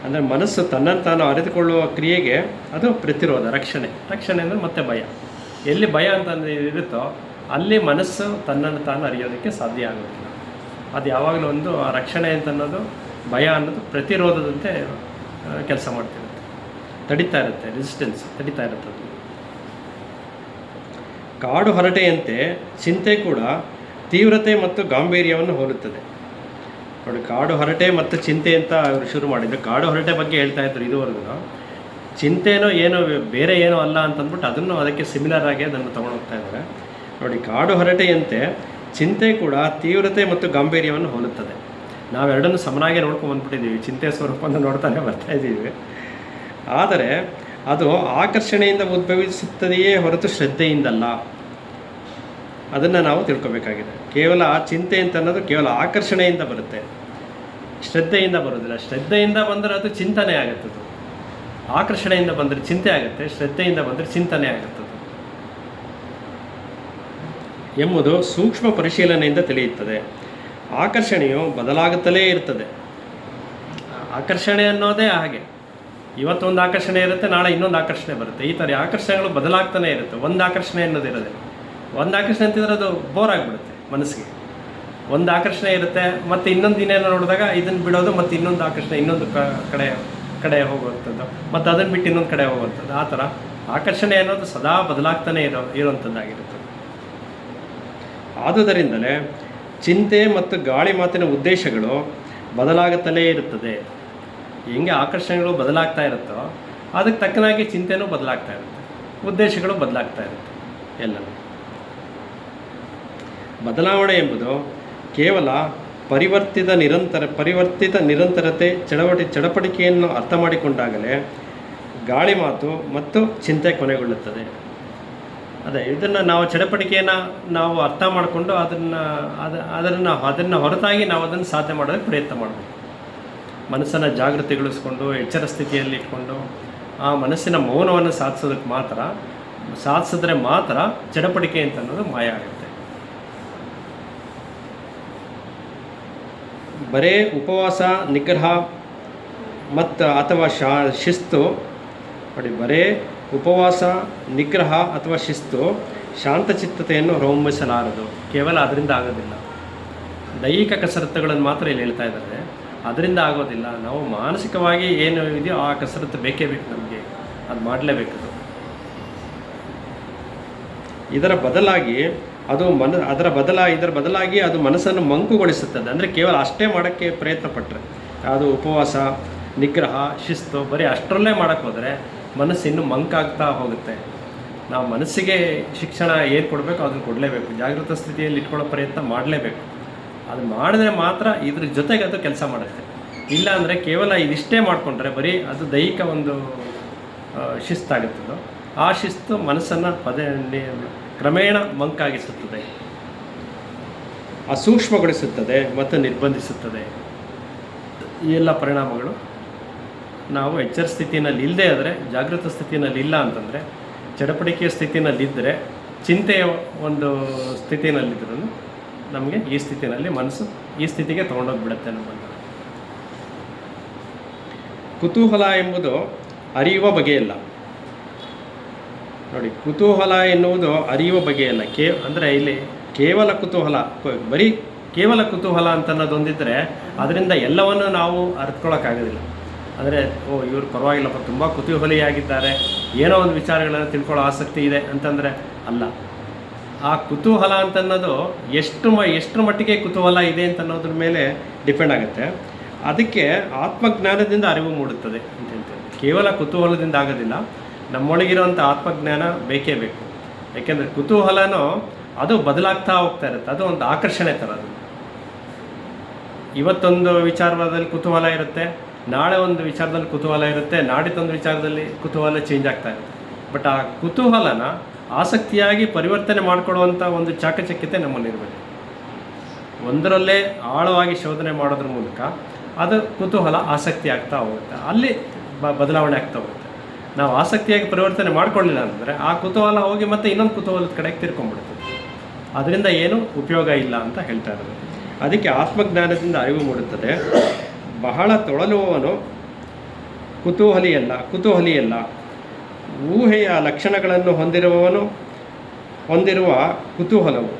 ಅಂದರೆ ಮನಸ್ಸು ತನ್ನನ್ನು ತಾನು ಅರಿತುಕೊಳ್ಳುವ ಕ್ರಿಯೆಗೆ ಅದು ಪ್ರತಿರೋಧ. ರಕ್ಷಣೆ ಅಂದರೆ ಮತ್ತೆ ಭಯ. ಎಲ್ಲಿ ಭಯ ಅಂತಂದು ಇರುತ್ತೋ ಅಲ್ಲಿ ಮನಸ್ಸು ತನ್ನನ್ನು ತಾನು ಅರಿಯೋದಕ್ಕೆ ಸಾಧ್ಯ ಆಗೋದಿಲ್ಲ. ಅದು ಯಾವಾಗಲೂ ಒಂದು ಆ ರಕ್ಷಣೆ ಅಂತ ಅನ್ನೋದು, ಭಯ ಅನ್ನೋದು ಪ್ರತಿರೋಧದಂತೆ ಕೆಲಸ ಮಾಡ್ತಿರುತ್ತೆ, ತಡಿತಾ ಇರುತ್ತೆ, ರೆಸಿಸ್ಟೆನ್ಸ್ ತಡಿತಾ ಇರುತ್ತೆ. ಅದು ಕಾಡು ಹರಟೆಯಂತೆ ಚಿಂತೆ ಕೂಡ ತೀವ್ರತೆ ಮತ್ತು ಗಾಂಭೀರ್ಯವನ್ನು ಹೋಲುತ್ತದೆ. ನೋಡಿ, ಕಾಡು ಹರಟೆ ಮತ್ತು ಚಿಂತೆ ಅಂತ ಅವರು ಶುರು ಮಾಡಿದ್ರು. ಕಾಡು ಹರಟೆ ಬಗ್ಗೆ ಹೇಳ್ತಾ ಇದ್ರು ಇದುವರೆಗೂ. ಚಿಂತೆನೋ ಏನೋ ಬೇರೆ ಏನೋ ಅಲ್ಲ ಅಂತಂದ್ಬಿಟ್ಟು ಅದನ್ನು ಅದಕ್ಕೆ ಸಿಮಿಲರ್ ಆಗಿ ಅದನ್ನು ತೊಗೊಂಡೋಗ್ತಾ ಇದ್ದಾರೆ. ನೋಡಿ, ಕಾಡು ಹರಟೆಯಂತೆ ಚಿಂತೆ ಕೂಡ ತೀವ್ರತೆ ಮತ್ತು ಗಾಂಭೀರ್ಯವನ್ನು ಹೋಲುತ್ತದೆ. ನಾವೆರಡನ್ನು ಸಮನಾಗಿ ನೋಡ್ಕೊಂಡು ಬಂದ್ಬಿಟ್ಟಿದ್ದೀವಿ, ಚಿಂತೆ ಸ್ವರೂಪವನ್ನು ನೋಡ್ತಾನೆ ಬರ್ತಾ ಇದ್ದೀವಿ. ಆದರೆ ಅದು ಆಕರ್ಷಣೆಯಿಂದ ಉದ್ಭವಿಸುತ್ತದೆಯೇ ಹೊರತು ಶ್ರದ್ಧೆಯಿಂದಲ್ಲ. ಅದನ್ನು ನಾವು ತಿಳ್ಕೊಬೇಕಾಗಿದೆ. ಕೇವಲ ಚಿಂತೆ ಅಂತ ಅನ್ನೋದು ಕೇವಲ ಆಕರ್ಷಣೆಯಿಂದ ಬರುತ್ತೆ, ಶ್ರದ್ಧೆಯಿಂದ ಬರೋದಿಲ್ಲ. ಶ್ರದ್ಧೆಯಿಂದ ಬಂದರೆ ಅದು ಚಿಂತನೆ ಆಗುತ್ತದು. ಆಕರ್ಷಣೆಯಿಂದ ಬಂದರೆ ಚಿಂತೆ ಆಗುತ್ತೆ, ಶ್ರದ್ಧೆಯಿಂದ ಬಂದರೆ ಚಿಂತನೆ ಆಗುತ್ತದೆ ಎಂಬುದು ಸೂಕ್ಷ್ಮ ಪರಿಶೀಲನೆಯಿಂದ ತಿಳಿಯುತ್ತದೆ. ಆಕರ್ಷಣೆಯು ಬದಲಾಗುತ್ತಲೇ ಇರ್ತದೆ. ಆಕರ್ಷಣೆ ಅನ್ನೋದೇ ಹಾಗೆ, ಇವತ್ತೊಂದು ಆಕರ್ಷಣೆ ಇರುತ್ತೆ, ನಾಳೆ ಇನ್ನೊಂದು ಆಕರ್ಷಣೆ ಬರುತ್ತೆ. ಈ ಥರ ಆಕರ್ಷಣೆಗಳು ಬದಲಾಗ್ತಾನೆ ಇರುತ್ತೆ. ಒಂದು ಆಕರ್ಷಣೆ ಅನ್ನೋದು ಇರೋದಿಲ್ಲ. ಒಂದು ಆಕರ್ಷಣೆ ಅಂತಿದ್ರೆ ಅದು ಬೋರ್ ಆಗಿಬಿಡುತ್ತೆ ಮನಸ್ಸಿಗೆ. ಒಂದು ಆಕರ್ಷಣೆ ಇರುತ್ತೆ, ಮತ್ತು ಇನ್ನೊಂದು ದಿನೇನೋ ನೋಡಿದಾಗ ಇದನ್ನು ಬಿಡೋದು, ಮತ್ತು ಇನ್ನೊಂದು ಆಕರ್ಷಣೆ ಇನ್ನೊಂದು ಕಡೆ ಹೋಗುವಂಥದ್ದು, ಮತ್ತು ಅದನ್ನು ಬಿಟ್ಟು ಇನ್ನೊಂದು ಕಡೆ ಹೋಗುವಂಥದ್ದು. ಆ ಥರ ಆಕರ್ಷಣೆ ಅನ್ನೋದು ಸದಾ ಬದಲಾಗ್ತಾನೆ ಇರುವಂಥದ್ದಾಗಿರುತ್ತೆ. ಆದುದರಿಂದಲೇ ಚಿಂತೆ ಮತ್ತು ಗಾಳಿ ಮಾತಿನ ಉದ್ದೇಶಗಳು ಬದಲಾಗುತ್ತಲೇ ಇರುತ್ತದೆ. ಹೆಂಗೆ ಆಕರ್ಷಣೆಗಳು ಬದಲಾಗ್ತಾ ಇರುತ್ತೋ ಅದಕ್ಕೆ ತಕ್ಕನಾಗಿ ಚಿಂತೆನೂ ಬದಲಾಗ್ತಾ ಇರುತ್ತೆ, ಉದ್ದೇಶಗಳು ಬದಲಾಗ್ತಾ ಇರುತ್ತೆ. ಎಲ್ಲವೂ ಬದಲಾವಣೆ ಎಂಬುದು ಕೇವಲ ಪರಿವರ್ತಿತ ನಿರಂತರತೆ ಚಡಪಟಿಕೆಯನ್ನು ಅರ್ಥ ಮಾಡಿಕೊಂಡಾಗಲೇ ಗಾಳಿ ಮಾತು ಮತ್ತು ಚಿಂತೆ ಕೊನೆಗೊಳ್ಳುತ್ತದೆ. ಅದೇ ಇದನ್ನು ನಾವು ಚಡಪಟಿಕೆಯನ್ನು ನಾವು ಅರ್ಥ ಮಾಡಿಕೊಂಡು ಅದನ್ನು ಹೊರತಾಗಿ ನಾವು ಅದನ್ನು ಸಾಧನೆ ಮಾಡೋದಕ್ಕೆ ಪ್ರಯತ್ನ ಮಾಡಬೇಕು. ಮನಸ್ಸನ್ನು ಜಾಗೃತಿಗೊಳಿಸ್ಕೊಂಡು ಎಚ್ಚರ ಸ್ಥಿತಿಯಲ್ಲಿ ಇಟ್ಕೊಂಡು ಆ ಮನಸ್ಸಿನ ಮೌನವನ್ನು ಸಾಧಿಸಿದ್ರೆ ಮಾತ್ರ ಚಡಪಟಿಕೆ ಅಂತ ಅನ್ನೋದು ಮಾಯ ಆಗುತ್ತೆ. ಬರೇ ಉಪವಾಸ, ನಿಗ್ರಹ ಅಥವಾ ಶಿಸ್ತು ನೋಡಿ, ಬರೇ ಉಪವಾಸ, ನಿಗ್ರಹ ಅಥವಾ ಶಿಸ್ತು ಶಾಂತಚಿತ್ತತೆಯನ್ನು ಹೊರಹೊಮ್ಮಿಸಲಾರದು. ಕೇವಲ ಅದರಿಂದ ಆಗೋದಿಲ್ಲ. ದೈಹಿಕ ಕಸರತ್ತುಗಳನ್ನು ಮಾತ್ರ ಇಲ್ಲಿ ಹೇಳ್ತಾ ಇದ್ದಾರೆ, ಅದರಿಂದ ಆಗೋದಿಲ್ಲ. ನಾವು ಮಾನಸಿಕವಾಗಿ ಏನು ಇದೆಯೋ ಆ ಕಸರತ್ತು ಬೇಕೇ ಬೇಕು, ನಮಗೆ ಅದು ಮಾಡಲೇಬೇಕು. ಇದರ ಬದಲಾಗಿ ಅದು ಮನಸ್ಸನ್ನು ಮಂಕುಗೊಳಿಸುತ್ತದೆ. ಅಂದರೆ ಕೇವಲ ಅಷ್ಟೇ ಮಾಡೋಕ್ಕೆ ಪ್ರಯತ್ನ ಪಟ್ಟರೆ, ಅದು ಉಪವಾಸ, ನಿಗ್ರಹ, ಶಿಸ್ತು ಬರೀ ಅಷ್ಟರಲ್ಲೇ ಮಾಡೋಕ್ಕೆ ಹೋದರೆ ಮನಸ್ಸು ಇನ್ನೂ ಮಂಕಾಗ್ತಾ ಹೋಗುತ್ತೆ. ನಾವು ಮನಸ್ಸಿಗೆ ಶಿಕ್ಷಣ ಏನು ಕೊಡಬೇಕು ಅದನ್ನು ಕೊಡಲೇಬೇಕು. ಜಾಗೃತ ಸ್ಥಿತಿಯಲ್ಲಿ ಇಟ್ಕೊಳ್ಳೋ ಪ್ರಯತ್ನ ಮಾಡಲೇಬೇಕು. ಅದು ಮಾಡಿದ್ರೆ ಮಾತ್ರ ಇದ್ರ ಜೊತೆಗೆ ಅದು ಕೆಲಸ ಮಾಡುತ್ತೆ. ಇಲ್ಲ ಅಂದರೆ ಕೇವಲ ಇದಿಷ್ಟೇ ಮಾಡಿಕೊಂಡ್ರೆ ಬರೀ ಅದು ದೈಹಿಕ ಒಂದು ಶಿಸ್ತಾಗುತ್ತದೋ ಆ ಶಿಸ್ತು ಮನಸ್ಸನ್ನು ಕ್ರಮೇಣ ಮಂಕಾಗಿಸುತ್ತದೆ, ಅಸೂಕ್ಷ್ಮಗೊಳಿಸುತ್ತದೆ ಮತ್ತು ನಿರ್ಬಂಧಿಸುತ್ತದೆ. ಈ ಎಲ್ಲ ಪರಿಣಾಮಗಳು ನಾವು ಎಚ್ಚರ ಸ್ಥಿತಿಯಲ್ಲಿ ಇಲ್ಲದೆ ಆದರೆ, ಜಾಗೃತ ಸ್ಥಿತಿಯಲ್ಲಿ ಇಲ್ಲ ಅಂತಂದರೆ, ಚಡಪಡಿಕೆಯ ಸ್ಥಿತಿಯಲ್ಲಿದ್ದರೆ, ಚಿಂತೆಯ ಒಂದು ಸ್ಥಿತಿಯಲ್ಲಿದ್ದರೂ ನಮಗೆ ಈ ಸ್ಥಿತಿಯಲ್ಲಿ ಮನಸ್ಸು ಈ ಸ್ಥಿತಿಗೆ ತೊಗೊಂಡೋಗ್ಬಿಡುತ್ತೆ ನಮ್ಮನ್ನು. ಕುತೂಹಲ ಎಂಬುದು ಅರಿಯುವ ಬಗೆಯಲ್ಲ. ನೋಡಿ, ಕುತೂಹಲ ಎನ್ನುವುದು ಅರಿಯುವ ಬಗೆಯಲ್ಲ. ಅಂದರೆ ಇಲ್ಲಿ ಕೇವಲ ಕುತೂಹಲ, ಬರೀ ಕೇವಲ ಕುತೂಹಲ ಅಂತ ಅನ್ನೋದೊಂದಿದ್ದರೆ ಅದರಿಂದ ಎಲ್ಲವನ್ನು ನಾವು ಅರ್ಥಕೊಳ್ಳೋಕ್ಕಾಗೋದಿಲ್ಲ. ಅಂದರೆ ಇವರು ಪರವಾಗಿಲ್ಲಪ್ಪ, ತುಂಬ ಕುತೂಹಲಿಯಾಗಿದ್ದಾರೆ, ಏನೋ ಒಂದು ವಿಚಾರಗಳನ್ನು ತಿಳ್ಕೊಳ್ಳೋ ಆಸಕ್ತಿ ಇದೆ ಅಂತಂದರೆ ಅಲ್ಲ. ಆ ಕುತೂಹಲ ಅಂತನ್ನೋದು ಎಷ್ಟರ ಮಟ್ಟಿಗೆ ಕುತೂಹಲ ಇದೆ ಅಂತ ಅನ್ನೋದ್ರ ಮೇಲೆ ಡಿಪೆಂಡ್ ಆಗುತ್ತೆ. ಅದಕ್ಕೆ ಆತ್ಮಜ್ಞಾನದಿಂದ ಅರಿವು ಮೂಡುತ್ತದೆ ಅಂತ ಹೇಳ್ತೇವೆ. ಕೇವಲ ಕುತೂಹಲದಿಂದ ಆಗೋದಿಲ್ಲ, ನಮ್ಮೊಳಗಿರುವಂಥ ಆತ್ಮಜ್ಞಾನ ಬೇಕೇ ಬೇಕು. ಯಾಕೆಂದರೆ ಕುತೂಹಲನೂ ಅದು ಬದಲಾಗ್ತಾ ಹೋಗ್ತಾ ಇರುತ್ತೆ, ಅದು ಒಂದು ಆಕರ್ಷಣೆ ಥರ. ಅದು ಇವತ್ತೊಂದು ವಿಚಾರದಲ್ಲಿ ಕುತೂಹಲ ಇರುತ್ತೆ, ನಾಳೆ ಒಂದು ವಿಚಾರದಲ್ಲಿ ಕುತೂಹಲ ಇರುತ್ತೆ, ನಾಡಿದ್ದೊಂದು ವಿಚಾರದಲ್ಲಿ ಕುತೂಹಲ ಚೇಂಜ್ ಆಗ್ತಾ ಇರುತ್ತೆ. ಬಟ್ ಆ ಕುತೂಹಲನ ಆಸಕ್ತಿಯಾಗಿ ಪರಿವರ್ತನೆ ಮಾಡಿಕೊಡುವಂಥ ಒಂದು ಚಾಕಚಕ್ಯತೆ ನಮ್ಮಲ್ಲಿರಬೇಕು. ಒಂದರಲ್ಲೇ ಆಳವಾಗಿ ಶೋಧನೆ ಮಾಡೋದ್ರ ಮೂಲಕ ಅದು ಕುತೂಹಲ ಆಸಕ್ತಿ ಆಗ್ತಾ ಹೋಗುತ್ತೆ, ಅಲ್ಲಿ ಬದಲಾವಣೆ ಆಗ್ತಾ ಹೋಗುತ್ತೆ. ನಾವು ಆಸಕ್ತಿಯಾಗಿ ಪರಿವರ್ತನೆ ಮಾಡ್ಕೊಳ್ಳಿಲ್ಲ ಅಂದರೆ ಆ ಕುತೂಹಲ ಹೋಗಿ ಮತ್ತೆ ಇನ್ನೊಂದು ಕುತೂಹಲದ ಕಡೆಗೆ ತಿರ್ಕೊಂಡ್ಬಿಡ್ತದೆ. ಅದರಿಂದ ಏನು ಉಪಯೋಗ ಇಲ್ಲ ಅಂತ ಹೇಳ್ತಾ ಇರೋದು. ಅದಕ್ಕೆ ಆತ್ಮಜ್ಞಾನದಿಂದ ಅರಿವು ಮೂಡುತ್ತದೆ. ಬಹಳ ತೊಳಲುವವನು ಕುತೂಹಲಿಯಲ್ಲ, ಊಹೆಯ ಲಕ್ಷಣಗಳನ್ನು ಹೊಂದಿರುವ ಕುತೂಹಲವು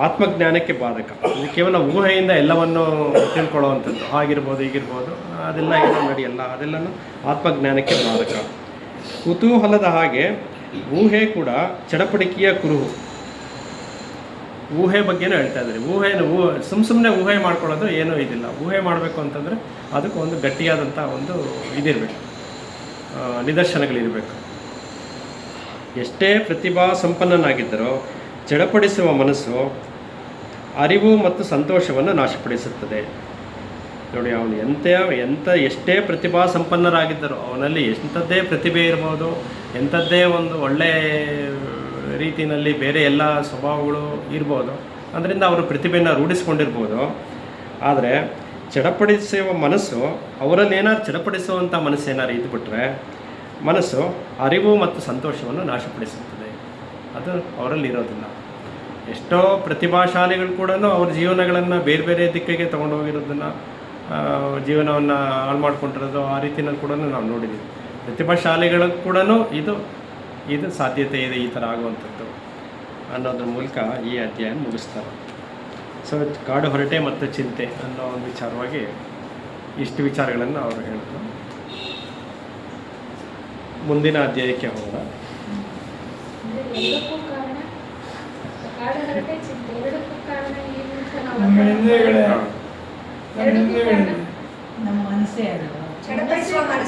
ಆತ್ಮಜ್ಞಾನಕ್ಕೆ ಬಾಧಕ. ಇದು ಕೇವಲ ಊಹೆಯಿಂದ ಎಲ್ಲವನ್ನು ತಿಳ್ಕೊಳ್ಳುವಂಥದ್ದು, ಆಗಿರ್ಬೋದು ಹೀಗಿರ್ಬೋದು, ಅದೆಲ್ಲ ಏನೋ ನಡೆಯಲ್ಲ, ಅದೆಲ್ಲನೂ ಆತ್ಮಜ್ಞಾನಕ್ಕೆ ಬಾಧಕ. ಕುತೂಹಲದ ಹಾಗೆ ಊಹೆ ಕೂಡ ಚಡಪಡಿಕೆಯ ಕುರುಹು. ಊಹೆ ಬಗ್ಗೆನೂ ಹೇಳ್ತಾ ಇದ್ದಾರೆ. ಸುಮ್ಮನೆ ಊಹೆ ಮಾಡ್ಕೊಳ್ಳೋದು ಏನೂ ಇದಿಲ್ಲ. ಊಹೆ ಮಾಡಬೇಕು ಅಂತಂದರೆ ಅದಕ್ಕೆ ಒಂದು ಗಟ್ಟಿಯಾದಂಥ ಒಂದು ಇದಿರಬೇಕು, ನಿದರ್ಶನಗಳಿರಬೇಕು. ಎಷ್ಟೇ ಪ್ರತಿಭಾ ಸಂಪನ್ನನಾಗಿದ್ದರೋ ಚಡಪಡಿಸುವ ಮನಸ್ಸು ಅರಿವು ಮತ್ತು ಸಂತೋಷವನ್ನು ನಾಶಪಡಿಸುತ್ತದೆ. ನೋಡಿ, ಅವನು ಎಷ್ಟೇ ಪ್ರತಿಭಾ ಸಂಪನ್ನರಾಗಿದ್ದರು, ಅವನಲ್ಲಿ ಎಂಥದ್ದೇ ಪ್ರತಿಭೆ ಇರ್ಬೋದು, ಎಂಥದ್ದೇ ಒಂದು ಒಳ್ಳೆಯ ರೀತಿಯಲ್ಲಿ ಬೇರೆ ಎಲ್ಲ ಸ್ವಭಾವಗಳು ಇರ್ಬೋದು, ಅದರಿಂದ ಅವರು ಪ್ರತಿಭೆಯನ್ನು ರೂಢಿಸ್ಕೊಂಡಿರ್ಬೋದು. ಆದರೆ ಚಡಪಡಿಸುವ ಮನಸ್ಸು, ಅವರಲ್ಲಿ ಏನಾದ್ರು ಚಡಪಡಿಸುವಂಥ ಮನಸ್ಸು ಏನಾದ್ರು ಇದ್ಬಿಟ್ರೆ ಮನಸ್ಸು ಅರಿವು ಮತ್ತು ಸಂತೋಷವನ್ನು ನಾಶಪಡಿಸುತ್ತದೆ. ಅದು ಅವರಲ್ಲಿ ಇರೋದಿಲ್ಲ. ಎಷ್ಟೋ ಪ್ರತಿಭಾಶಾಲಿಗಳು ಕೂಡ ಅವ್ರ ಜೀವನಗಳನ್ನು ಬೇರೆ ಬೇರೆ ದಿಕ್ಕಿಗೆ ತೊಗೊಂಡೋಗಿರೋದನ್ನು, ಜೀವನವನ್ನು ಹಾಳು ಮಾಡ್ಕೊಂಡಿರೋದು, ಆ ರೀತಿಯಲ್ಲಿ ಕೂಡ ನಾವು ನೋಡಿದ್ದೀವಿ. ಪ್ರತಿಭಾಶಾಲಿಗಳಿಗೆ ಕೂಡ ಇದು ಸಾಧ್ಯತೆ ಇದೆ ಈ ಥರ ಆಗುವಂಥದ್ದು ಅನ್ನೋದ್ರ ಮೂಲಕ ಈ ಅಧ್ಯಾಯ ಮುಗಿಸ್ತಾರೆ. ಸೊ ಕಾಡು ಹೊರಟೆ ಮತ್ತು ಚಿಂತೆ ಅನ್ನೋ ಒಂದು ವಿಚಾರವಾಗಿ ಇಷ್ಟು ವಿಚಾರಗಳನ್ನು ಅವರು ಹೇಳಿದ್ರು. ಮುಂದಿನ ಅಧ್ಯಾಯಕ್ಕೆ ಹೋಗೋಣ.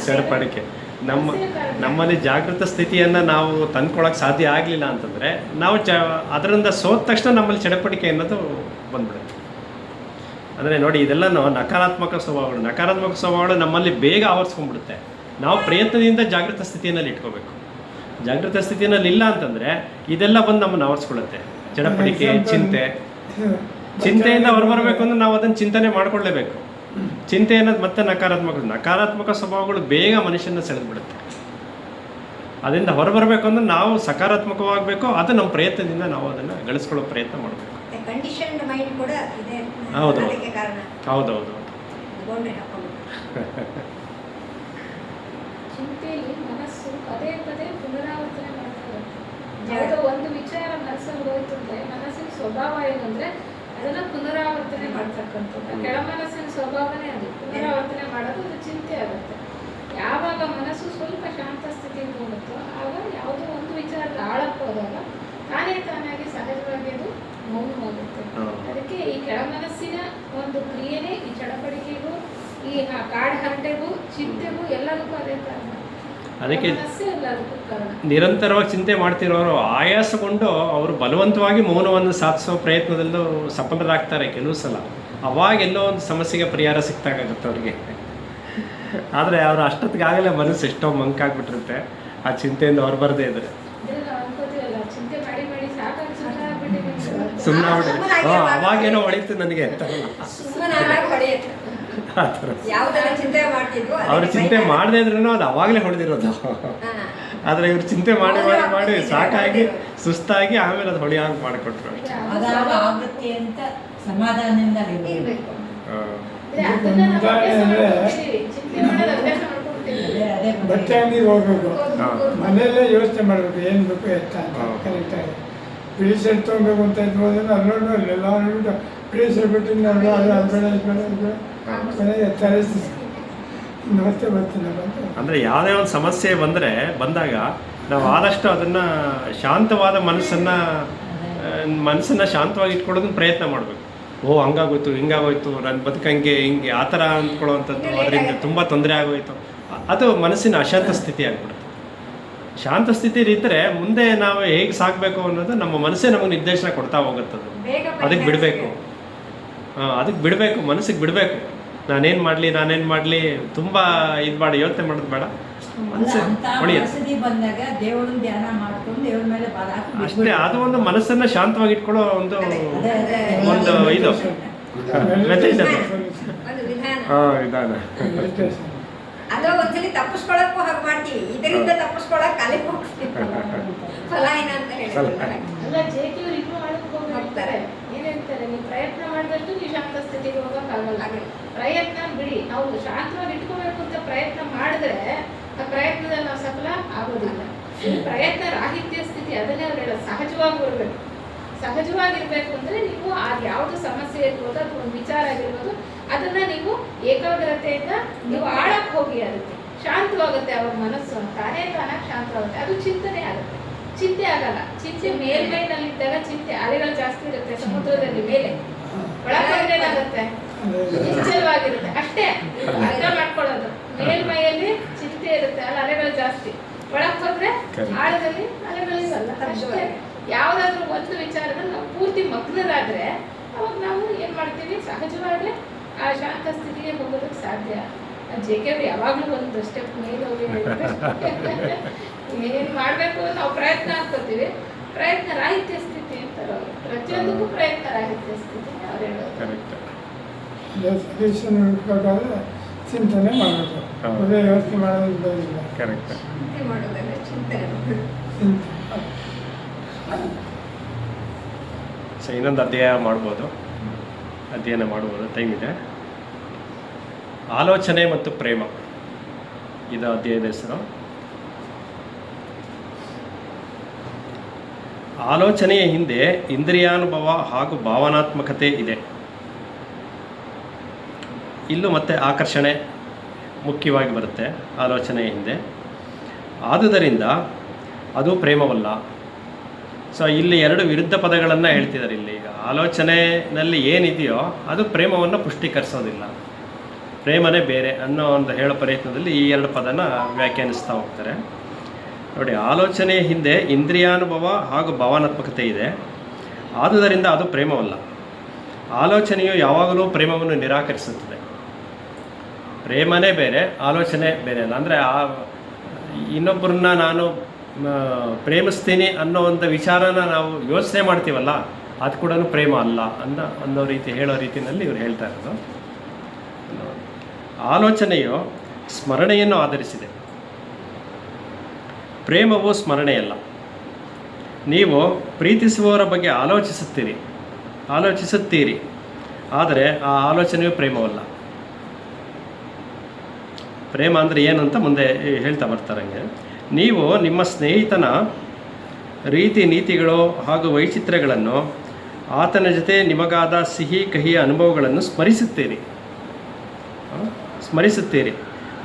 ಚಡಪಡಿಕೆ ನಮ್ಮಲ್ಲಿ ಜಾಗೃತ ಸ್ಥಿತಿಯನ್ನು ನಾವು ತಂದ್ಕೊಳ್ಳೋಕೆ ಸಾಧ್ಯ ಆಗಲಿಲ್ಲ ಅಂತಂದರೆ ನಾವು ಅದರಿಂದ ಸೋತ ತಕ್ಷಣ ನಮ್ಮಲ್ಲಿ ಚಡಪಡಿಕೆ ಅನ್ನೋದು ಬಂದ್ಬಿಡುತ್ತೆ. ಅಂದರೆ ನೋಡಿ, ಇದೆಲ್ಲನೂ ನಕಾರಾತ್ಮಕ ಸ್ವಭಾವಗಳು ನಮ್ಮಲ್ಲಿ ಬೇಗ ಆವರಿಸ್ಕೊಂಡ್ಬಿಡುತ್ತೆ. ನಾವು ಪ್ರಯತ್ನದಿಂದ ಜಾಗೃತ ಸ್ಥಿತಿಯಲ್ಲಿ ಇಟ್ಕೋಬೇಕು. ಜಾಗೃತ ಸ್ಥಿತಿಯಲ್ಲಿ ಇಲ್ಲ ಅಂತಂದರೆ ಇದೆಲ್ಲ ಬಂದು ನಮ್ಮನ್ನು ಆವರಿಸ್ಕೊಳ್ಳುತ್ತೆ. ಚಡಪಡಿಕೆ, ಚಿಂತೆಯಿಂದ ಹೊರಬರಬೇಕು ಅಂದ್ರೆ ನಾವು ಅದನ್ನು ಚಿಂತನೆ ಮಾಡ್ಕೊಳ್ಳೇಬೇಕು. ಚಿಂತೆ ಅನ್ನೋದು ಮತ್ತೆ ನಕಾರಾತ್ಮಕ ಸ್ವಭಾವಗಳು ಬೇಗ ಮನುಷ್ಯನ ಸೆಳೆದ್ಬಿಡುತ್ತೆ. ಅದರಿಂದ ಹೊರಬರಬೇಕು ಅಂದ್ರೆ ನಾವು ಸಕಾರಾತ್ಮಕವಾಗಬೇಕು. ಅದು ನಮ್ಮ ಪ್ರಯತ್ನದಿಂದ ನಾವು ಅದನ್ನು ಗಳಿಸ್ಕೊಳ್ಳೋ ಪ್ರಯತ್ನ ಮಾಡಬೇಕು. ಹೌದೌದು. ಚಿಂತೆಯಲ್ಲಿ ಮನಸ್ಸು ಪದೇ ಪದೇ ಪುನರಾವರ್ತನೆ ಮಾಡ್ತಾರೆ. ಯಾವುದೋ ಒಂದು ವಿಚಾರ ಮನಸ್ಸಲ್ಲಿ ಹೋಯ್ತು ಅಂದ್ರೆ ಮನಸ್ಸಿನ ಸ್ವಭಾವ ಏನಂದ್ರೆ ಅದನ್ನ ಪುನರಾವರ್ತನೆ ಮಾಡ್ತಕ್ಕಂಥದ್ದು. ಕೆಳ ಮನಸ್ಸಿನ ಸ್ವಭಾವನೇ ಅದು, ಪುನರಾವರ್ತನೆ ಮಾಡೋದು ಅದು ಚಿಂತೆ ಆಗುತ್ತೆ. ಯಾವಾಗ ಮನಸ್ಸು ಸ್ವಲ್ಪ ಶಾಂತ ಸ್ಥಿತಿಗೆ ಹೋಗುತ್ತೋ ಆಗ ಯಾವುದೋ ಒಂದು ವಿಚಾರದ ಆಳಕ್ಕೆ ಹೋದಾಗ ತಾನಾಗಿ ಸಹಜವಾಗಿ ಅದು ಮೌನವಾಗುತ್ತೆ. ಅದಕ್ಕೆ ಈ ಕೆಳ ಮನಸ್ಸಿನ ಒಂದು ಕ್ರಿಯೆನೇ ಈ ಚಡಪಡಿಕೆಗೂ, ಈ ಕಾಡು ಹರಟೆಗೂ, ಚಿಂತೆಗೂ ಎಲ್ಲದಕ್ಕೂ ಅದೇ ಕಾರಣ. ಅದಕ್ಕೆ ನಿರಂತರವಾಗಿ ಚಿಂತೆ ಮಾಡ್ತಿರೋರು ಆಯಾಸಗೊಂಡು ಅವರು ಬಲವಂತವಾಗಿ ಮೌನವನ್ನು ಸಾಧಿಸೋ ಪ್ರಯತ್ನದಲ್ಲೂ ಸಫಲರಾಗ್ತಾರೆ ಕೆಲವು ಸಲ. ಅವಾಗೆಲ್ಲೋ ಒಂದು ಸಮಸ್ಯೆಗೆ ಪರಿಹಾರ ಸಿಕ್ತಾಗುತ್ತೆ ಅವರಿಗೆ. ಆದರೆ ಅವರು ಅಷ್ಟೊತ್ತಿಗಾಗಲೇ ಮನಸ್ಸು ಎಷ್ಟೋ ಮಂಕಾಗ್ಬಿಟ್ಟಿರುತ್ತೆ ಆ ಚಿಂತೆಯಿಂದ ಹೊರಬರದೇ ಇದ್ರೆ. ಸುಮ್ಮನೆ ಅವಾಗೇನೋ ಹೊಳಿತು ನನಗೆ ಅಂತ ಅವ್ರು ಚಿಂತೆ ಮಾಡದೇ ಇದ್ರೂ ಅದು ಅವಾಗಲೇ ಹೊಡೆದಿರೋದು. ಆದರೆ ಇವ್ರು ಚಿಂತೆ ಮಾಡಿ ಸಾಕಾಗಿ ಸುಸ್ತಾಗಿ ಆಮೇಲೆ ಅದು ಹೊಳೆಯಾಗಿ ಮಾಡಿಕೊಟ್ರು. ಬಟ್ಟೆ ಅಂಗಡಿಗೆ ಹೋಗ್ಬೇಕು, ಮನೆಯಲ್ಲೇ ಯೋಚನೆ ಮಾಡಬೇಕು ಏನು ಬೇಕು ಎತ್ತ ಕರೆಕ್ಟಾಗಿ. ಬಿಳಿ ಶರ್ಟ್ ತೊಗೊಬೇಕು ಅಂತ ಇದ್ಬೋದು, ಅಲ್ಲೋಡು ಅಲ್ಲೆಲ್ಲ ನೋಡ್ಬಿಟ್ಟು ಬಿಳಿ ಶರ್ಟ್ ಬಿಟ್ಟು ಮತ್ತೆ ಬರ್ತೀನಿ. ಅಂದರೆ ಯಾವುದೇ ಒಂದು ಸಮಸ್ಯೆ ಬಂದಾಗ ನಾವು ಆದಷ್ಟು ಅದನ್ನು ಶಾಂತವಾದ ಮನಸ್ಸನ್ನು ಮನಸ್ಸನ್ನು ಶಾಂತವಾಗಿ ಇಟ್ಕೊಳ್ಳೋದನ್ನ ಪ್ರಯತ್ನ ಮಾಡಬೇಕು. ಓ ಹಂಗಾಗೋಯ್ತು, ಹಿಂಗಾಗೋಯ್ತು, ನನ್ನ ಬದುಕಂಗೆ ಹಿಂಗೆ ಆ ಥರ ಅಂದ್ಕೊಳ್ಳೋವಂಥದ್ದು, ಅದರಿಂದ ತುಂಬ ತೊಂದರೆ ಆಗೋಯ್ತು, ಅದು ಮನಸ್ಸಿನ ಅಶಾಂತ ಸ್ಥಿತಿ ಆಗಿಬಿಡುತ್ತೆ. ಶಾಂತ ಸ್ಥಿತಿಲಿದ್ದರೆ ಮುಂದೆ ನಾವು ಹೇಗೆ ಸಾಗಬೇಕು ಅನ್ನೋದು ನಮ್ಮ ಮನಸ್ಸೇ ನಮಗೆ ನಿರ್ದೇಶನ ಕೊಡ್ತಾ ಹೋಗುತ್ತದು. ಅದಕ್ಕೆ ಬಿಡಬೇಕು, ಅದಕ್ಕೆ ಬಿಡಬೇಕು, ಮನಸ್ಸಿಗೆ ಬಿಡಬೇಕು. ನಾನೇನು ಮಾಡಲಿ ತುಂಬ ಇದು ಮಾಡಿ ಯೋಚನೆ ಮಾಡೋದು ಬೇಡ. ಪರಿಸ್ಥಿತಿ ಬಂದಾಗ ದೇವರನ್ನ ಧ್ಯಾನ ಮಾಡ್ಕೊಂಡು ದೇವ್ರ ಮೇಲೆ ಭಾರ ಹಾಕಿ ಅಷ್ಟೇ. ಅದು ಒಂದು ಮನಸ್ಸನ್ನು ಶಾಂತವಾಗಿ ಇಟ್ಕೊಳ್ಳೋ ಒಂದು ಇದು ಮೆಸೇಜ್ ಅದು. ಒಂದು ವಿಧಾನ. ವಿಧಾನ. ಅದು ಒಂದ್ಸಲಿ ತಪ್ಪಿಸ್ಕೊಳಕ್ಕೂ ಹಾಗೆ ಮಾಡ್ತೀವಿ, ಇದರಿಂದ ತಪ್ಪಿಸ್ಕೊಳಕ್ ಕಲಿಗೆ ಹೋಗ್ತೀವಿ. ಫಲ ಏನಂತ ಹೇಳ್ತಾರೆ. ಅಲ್ಲ, ಜೇಕಿಯವ್ರು ಇನ್ನೂ ಆಳಕ್ಕೆ ಹೋಗ್ತಾರೆ. ಏನ್ ಹೇಳ್ತಾರೆ, ನೀವು ಪ್ರಯತ್ನ ಮಾಡಿದಷ್ಟು ನೀವು ಶಾಂತ ಸ್ಥಿತಿಗೆ ಹೋಗಕ್ಕಾಗಲ್ಲ. ಪ್ರಯತ್ನ ಬಿಡಿ, ನಾವು ಶಾಂತವಾಗಿ ಇಟ್ಕೋಬೇಕು ಅಂತ ಪ್ರಯತ್ನ ಮಾಡಿದ್ರೆ ಆ ಪ್ರಯತ್ನದಲ್ಲಿ ನಾವು ಸಫಲ ಆಗೋದಿಲ್ಲ. ಪ್ರಯತ್ನ ರಾಹಿತ್ಯ ಸ್ಥಿತಿ, ಅದನ್ನೇ ಅವ್ರು ಹೇಳೋದು, ಸಹಜವಾಗಿ ಬರಬೇಕು. ಸಹಜವಾಗಿರ್ಬೇಕು ಅಂದ್ರೆ ನೀವು ಅದು ಯಾವುದು ಸಮಸ್ಯೆ ಇರ್ಬೋದು, ಅದು ಒಂದು ವಿಚಾರ ಆಗಿರ್ಬೋದು, ಅದನ್ನ ನೀವು ಏಕಾಗ್ರತೆಯಿಂದ ನೀವು ಆಳಕ್ಕೆ ಹೋಗಿ, ಅದಕ್ಕೆ ಶಾಂತವಾಗುತ್ತೆ. ಅವ್ರ ಮನಸ್ಸು ತಾನೇ ತಾನಾಗಿ ಶಾಂತವಾಗುತ್ತೆ. ಅದು ಚಿಂತನೆ ಆಗುತ್ತೆ, ಚಿಂತೆ ಆಗಲ್ಲ. ಚಿಂತೆ ಮೇಲ್ಮೈನಲ್ಲಿದ್ದಾಗ ಚಿಂತೆ ಅಲೆಗಳು ಜಾಸ್ತಿ ಇರುತ್ತೆ. ಸಮುದ್ರದಲ್ಲಿ ಮೇಲೆ ಒಳಗಡೆ ಏನಾಗುತ್ತೆ, ನಿಶ್ಚಲವಾಗಿರುತ್ತೆ. ಅಷ್ಟೇ ಅರ್ಥ ಮಾಡ್ಕೊಳ್ಳೋದು. ಮೇಲ್ಮೈಯಲ್ಲಿ ಚಿಂತೆ ಇರುತ್ತೆ, ಅಲ್ಲಿ ಅಲೆಗಳು ಜಾಸ್ತಿ. ಒಳಗೆ ಹೋದ್ರೆ ಆಳದಲ್ಲಿ ಅಲೆಗಳಿರಲ್ಲ. ಅಷ್ಟೇ. ಯಾವುದಾದ್ರೂ ಒಂದು ವಿಚಾರದಲ್ಲಿ ನಾವು ಪೂರ್ತಿ ಮಗ್ನರಾದ್ರೆ ಅವಾಗ ನಾವು ಏನ್ ಮಾಡ್ತೀವಿ, ಸಹಜವಾಗಿ ಆ ಶಾಂತ ಸ್ಥಿತಿಗೆ ಹೋಗೋದಕ್ಕೆ ಸಾಧ್ಯ. ಜೆ.ಕೆ. ಅವ್ರು ಯಾವಾಗಲೂ ಒಂದು ಸ್ಟೆಪ್ ಮೇಲೆ ಹೋಗಿ ಏನ್ ಮಾಡ್ಬೇಕು ನಾವು ಪ್ರಯತ್ನ ಹಾಕೋತೀವಿ. ಪ್ರಯತ್ನ ರಾಹಿತ್ಯ ಸ್ಥಿತಿ ಅಂತಾರೆ ಅವರು. ಪ್ರತಿಯೊಂದಕ್ಕೂ ಪ್ರಯತ್ನ ರಾಹಿತ್ಯ ಸ್ಥಿತಿ ಅವ್ರು ಹೇಳೋದು. ಸೊಲ್ಯೂಷನ್ ಹುಡುಕಬೇಕಾದ್ರೆ ಚಿಂತನೆ ಮಾಡಬೇಕು, ಅದೇ ಯೋಚನೆ ಮಾಡೋದಿಲ್ಲ. ಕರೆಕ್ಟ್. ಚಿಂತೆ ಮಾಡೋದಲ್ಲ, ಚಿಂತನೆ ಸೊ ಇನ್ನೊಂದು ಅಧ್ಯಯನ ಮಾಡ್ಬೋದು, ಟೈಮ್ ಇದೆ. ಆಲೋಚನೆ ಮತ್ತು ಪ್ರೇಮ, ಇದು ಅಧ್ಯಯನದ ಹೆಸರು. ಆಲೋಚನೆಯ ಹಿಂದೆ ಇಂದ್ರಿಯಾನುಭವ ಹಾಗೂ ಭಾವನಾತ್ಮಕತೆ ಇದೆ. ಇಲ್ಲೂ ಮತ್ತೆ ಆಕರ್ಷಣೆ ಮುಖ್ಯವಾಗಿ ಬರುತ್ತೆ ಆಲೋಚನೆಯ ಹಿಂದೆ. ಆದುದರಿಂದ ಅದು ಪ್ರೇಮವಲ್ಲ. ಸೊ ಇಲ್ಲಿ ಎರಡು ವಿರುದ್ಧ ಪದಗಳನ್ನು ಹೇಳ್ತಿದ್ದಾರೆ ಇಲ್ಲಿ. ಈಗ ಆಲೋಚನೆಯಲ್ಲಿ ಏನಿದೆಯೋ ಅದು ಪ್ರೇಮವನ್ನು ಪುಷ್ಟೀಕರಿಸೋದಿಲ್ಲ, ಪ್ರೇಮನೇ ಬೇರೆ ಅನ್ನೋ ಒಂದು ಹೇಳೋ ಪ್ರಯತ್ನದಲ್ಲಿ ಈ ಎರಡು ಪದನ ವ್ಯಾಖ್ಯಾನಿಸ್ತಾ ಹೋಗ್ತಾರೆ. ನೋಡಿ, ಆಲೋಚನೆಯ ಹಿಂದೆ ಇಂದ್ರಿಯಾನುಭವ ಹಾಗೂ ಭಾವನಾತ್ಮಕತೆ ಇದೆ, ಆದುದರಿಂದ ಅದು ಪ್ರೇಮವಲ್ಲ. ಆಲೋಚನೆಯು ಯಾವಾಗಲೂ ಪ್ರೇಮವನ್ನು ನಿರಾಕರಿಸುತ್ತದೆ. ಪ್ರೇಮನೇ ಬೇರೆ, ಆಲೋಚನೆ ಬೇರೆ ಅಲ್ಲ. ಅಂದರೆ ಇನ್ನೊಬ್ಬರನ್ನ ನಾನು ಪ್ರೇಮಿಸ್ತೀನಿ ಅನ್ನೋ ಒಂದು ವಿಚಾರನ ನಾವು ಯೋಚನೆ ಮಾಡ್ತೀವಲ್ಲ, ಅದು ಕೂಡ ಪ್ರೇಮ ಅಲ್ಲ ಅನ್ನೋ ರೀತಿ ಹೇಳೋ ರೀತಿಯಲ್ಲಿ ಇವರು ಹೇಳ್ತಾ ಇರೋದು. ಆಲೋಚನೆಯು ಸ್ಮರಣೆಯನ್ನು ಆಧರಿಸಿದೆ, ಪ್ರೇಮವು ಸ್ಮರಣೆಯಲ್ಲ. ನೀವು ಪ್ರೀತಿಸುವವರ ಬಗ್ಗೆ ಆಲೋಚಿಸುತ್ತೀರಿ, ಆದರೆ ಆ ಆಲೋಚನೆಯು ಪ್ರೇಮವಲ್ಲ. ಪ್ರೇಮ ಅಂದರೆ ಏನು ಅಂತ ಮುಂದೆ ಹೇಳ್ತಾ ಬರ್ತಾರಂಗೆ. ನೀವು ನಿಮ್ಮ ಸ್ನೇಹಿತನ ರೀತಿ ನೀತಿಗಳು ಹಾಗೂ ವೈಚಿತ್ರ್ಯಗಳನ್ನು, ಆತನ ಜೊತೆ ನಿಮಗಾದ ಸಿಹಿ ಕಹಿಯ ಅನುಭವಗಳನ್ನು ಸ್ಮರಿಸುತ್ತೀರಿ,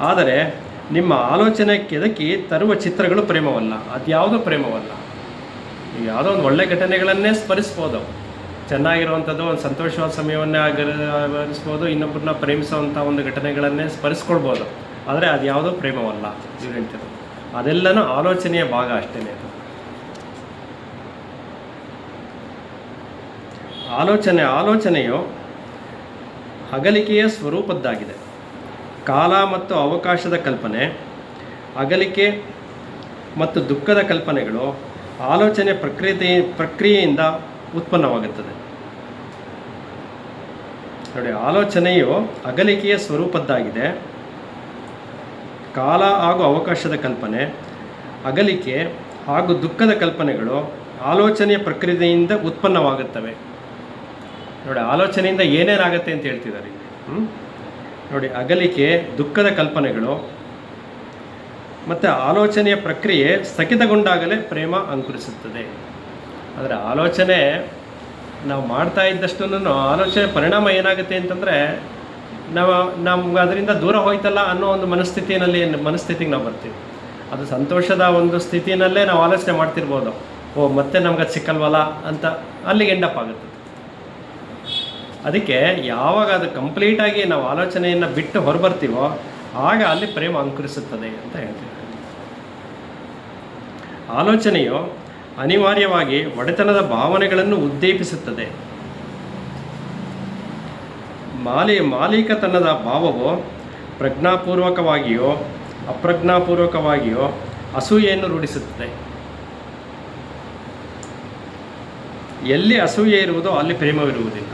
ಆದರೆ ನಿಮ್ಮ ಆಲೋಚನೆ ಕೆದಕಿ ತರುವ ಚಿತ್ರಗಳು ಪ್ರೇಮವಲ್ಲ. ಅದ್ಯಾವುದೂ ಪ್ರೇಮವಲ್ಲ. ಈಗ ಯಾವುದೋ ಒಂದು ಒಳ್ಳೆಯ ಘಟನೆಗಳನ್ನೇ ಸ್ಮರಿಸ್ಬೋದು, ಚೆನ್ನಾಗಿರುವಂಥದ್ದು ಒಂದು ಸಂತೋಷವಾದ ಸಮಯವನ್ನೇ ಆಚರಿಸ್ಬೋದು, ಇನ್ನೊಬ್ಬರನ್ನ ಪ್ರೇಮಿಸುವಂಥ ಒಂದು ಘಟನೆಗಳನ್ನೇ ಸ್ಮರಿಸ್ಕೊಳ್ಬೋದು, ಆದರೆ ಅದು ಯಾವುದೂ ಪ್ರೇಮವಲ್ಲ ಇವ್ರು ಹೇಳ್ತಿರೋದು. ಅದೆಲ್ಲನೂ ಆಲೋಚನೆಯ ಭಾಗ ಅಷ್ಟೇ. ಆಲೋಚನೆಯು ಅಗಲಿಕೆಯ ಸ್ವರೂಪದ್ದಾಗಿದೆ. ಕಾಲ ಮತ್ತು ಅವಕಾಶದ ಕಲ್ಪನೆ, ಅಗಲಿಕೆ ಮತ್ತು ದುಃಖದ ಕಲ್ಪನೆಗಳು ಆಲೋಚನೆ ಪ್ರಕ್ರಿಯೆಯಿಂದ ಉತ್ಪನ್ನವಾಗುತ್ತದೆ. ನೋಡಿ, ಆಲೋಚನೆಯು ಅಗಲಿಕೆಯ ಸ್ವರೂಪದ್ದಾಗಿದೆ. ಕಾಲ ಹಾಗೂ ಅವಕಾಶದ ಕಲ್ಪನೆ, ಅಗಲಿಕೆ ಹಾಗೂ ದುಃಖದ ಕಲ್ಪನೆಗಳು ಆಲೋಚನೆಯ ಪ್ರಕ್ರಿಯೆಯಿಂದ ಉತ್ಪನ್ನವಾಗುತ್ತವೆ. ನೋಡಿ, ಆಲೋಚನೆಯಿಂದ ಏನೇನಾಗುತ್ತೆ ಅಂತ ಹೇಳ್ತಿದ್ದಾರೆ ಇಲ್ಲಿ. ನೋಡಿ, ಅಗಲಿಕೆ, ದುಃಖದ ಕಲ್ಪನೆಗಳು ಮತ್ತು ಆಲೋಚನೆಯ ಪ್ರಕ್ರಿಯೆ ಸ್ಥಗಿತಗೊಂಡಾಗಲೇ ಪ್ರೇಮ ಅಂಕುರಿಸುತ್ತದೆ. ಆದರೆ ಆಲೋಚನೆ ನಾವು ಮಾಡ್ತಾ ಇದ್ದಷ್ಟು ಆಲೋಚನೆ ಪರಿಣಾಮ ಏನಾಗುತ್ತೆ ಅಂತಂದರೆ ನಮ್ಗೆ ಅದರಿಂದ ದೂರ ಹೋಯ್ತಲ್ಲ ಅನ್ನೋ ಒಂದು ಮನಸ್ಥಿತಿಗೆ ನಾವು ಬರ್ತೀವಿ. ಅದು ಸಂತೋಷದ ಒಂದು ಸ್ಥಿತಿಯಲ್ಲೇ ನಾವು ಆಲೋಚನೆ ಮಾಡ್ತಿರ್ಬೋದು, ಓ ಮತ್ತೆ ನಮ್ಗೆ ಅದು ಸಿಕ್ಕಲ್ವಲ್ಲ ಅಂತ ಅಲ್ಲಿಗೆ ಎಂಡಪ್ ಆಗುತ್ತೆ. ಅದಕ್ಕೆ ಯಾವಾಗ ಅದು ಕಂಪ್ಲೀಟಾಗಿ ನಾವು ಆಲೋಚನೆಯನ್ನು ಬಿಟ್ಟು ಹೊರಬರ್ತೀವೋ ಆಗ ಅಲ್ಲಿ ಪ್ರೇಮ ಅಂಕುರಿಸುತ್ತದೆ ಅಂತ ಹೇಳ್ತೀವಿ. ಆಲೋಚನೆಯು ಅನಿವಾರ್ಯವಾಗಿ ಒಡೆತನದ ಭಾವನೆಗಳನ್ನು ಉದ್ದೀಪಿಸುತ್ತದೆ. ಮಾಲೀಕತನದ ಭಾವವು ಪ್ರಜ್ಞಾಪೂರ್ವಕವಾಗಿಯೋ ಅಪ್ರಜ್ಞಾಪೂರ್ವಕವಾಗಿಯೋ ಅಸೂಯೆಯನ್ನು ರೂಢಿಸುತ್ತದೆ. ಎಲ್ಲಿ ಅಸೂಯೆ ಇರುವುದೋ ಅಲ್ಲಿ ಪ್ರೇಮವಿರುವುದಿಲ್ಲ.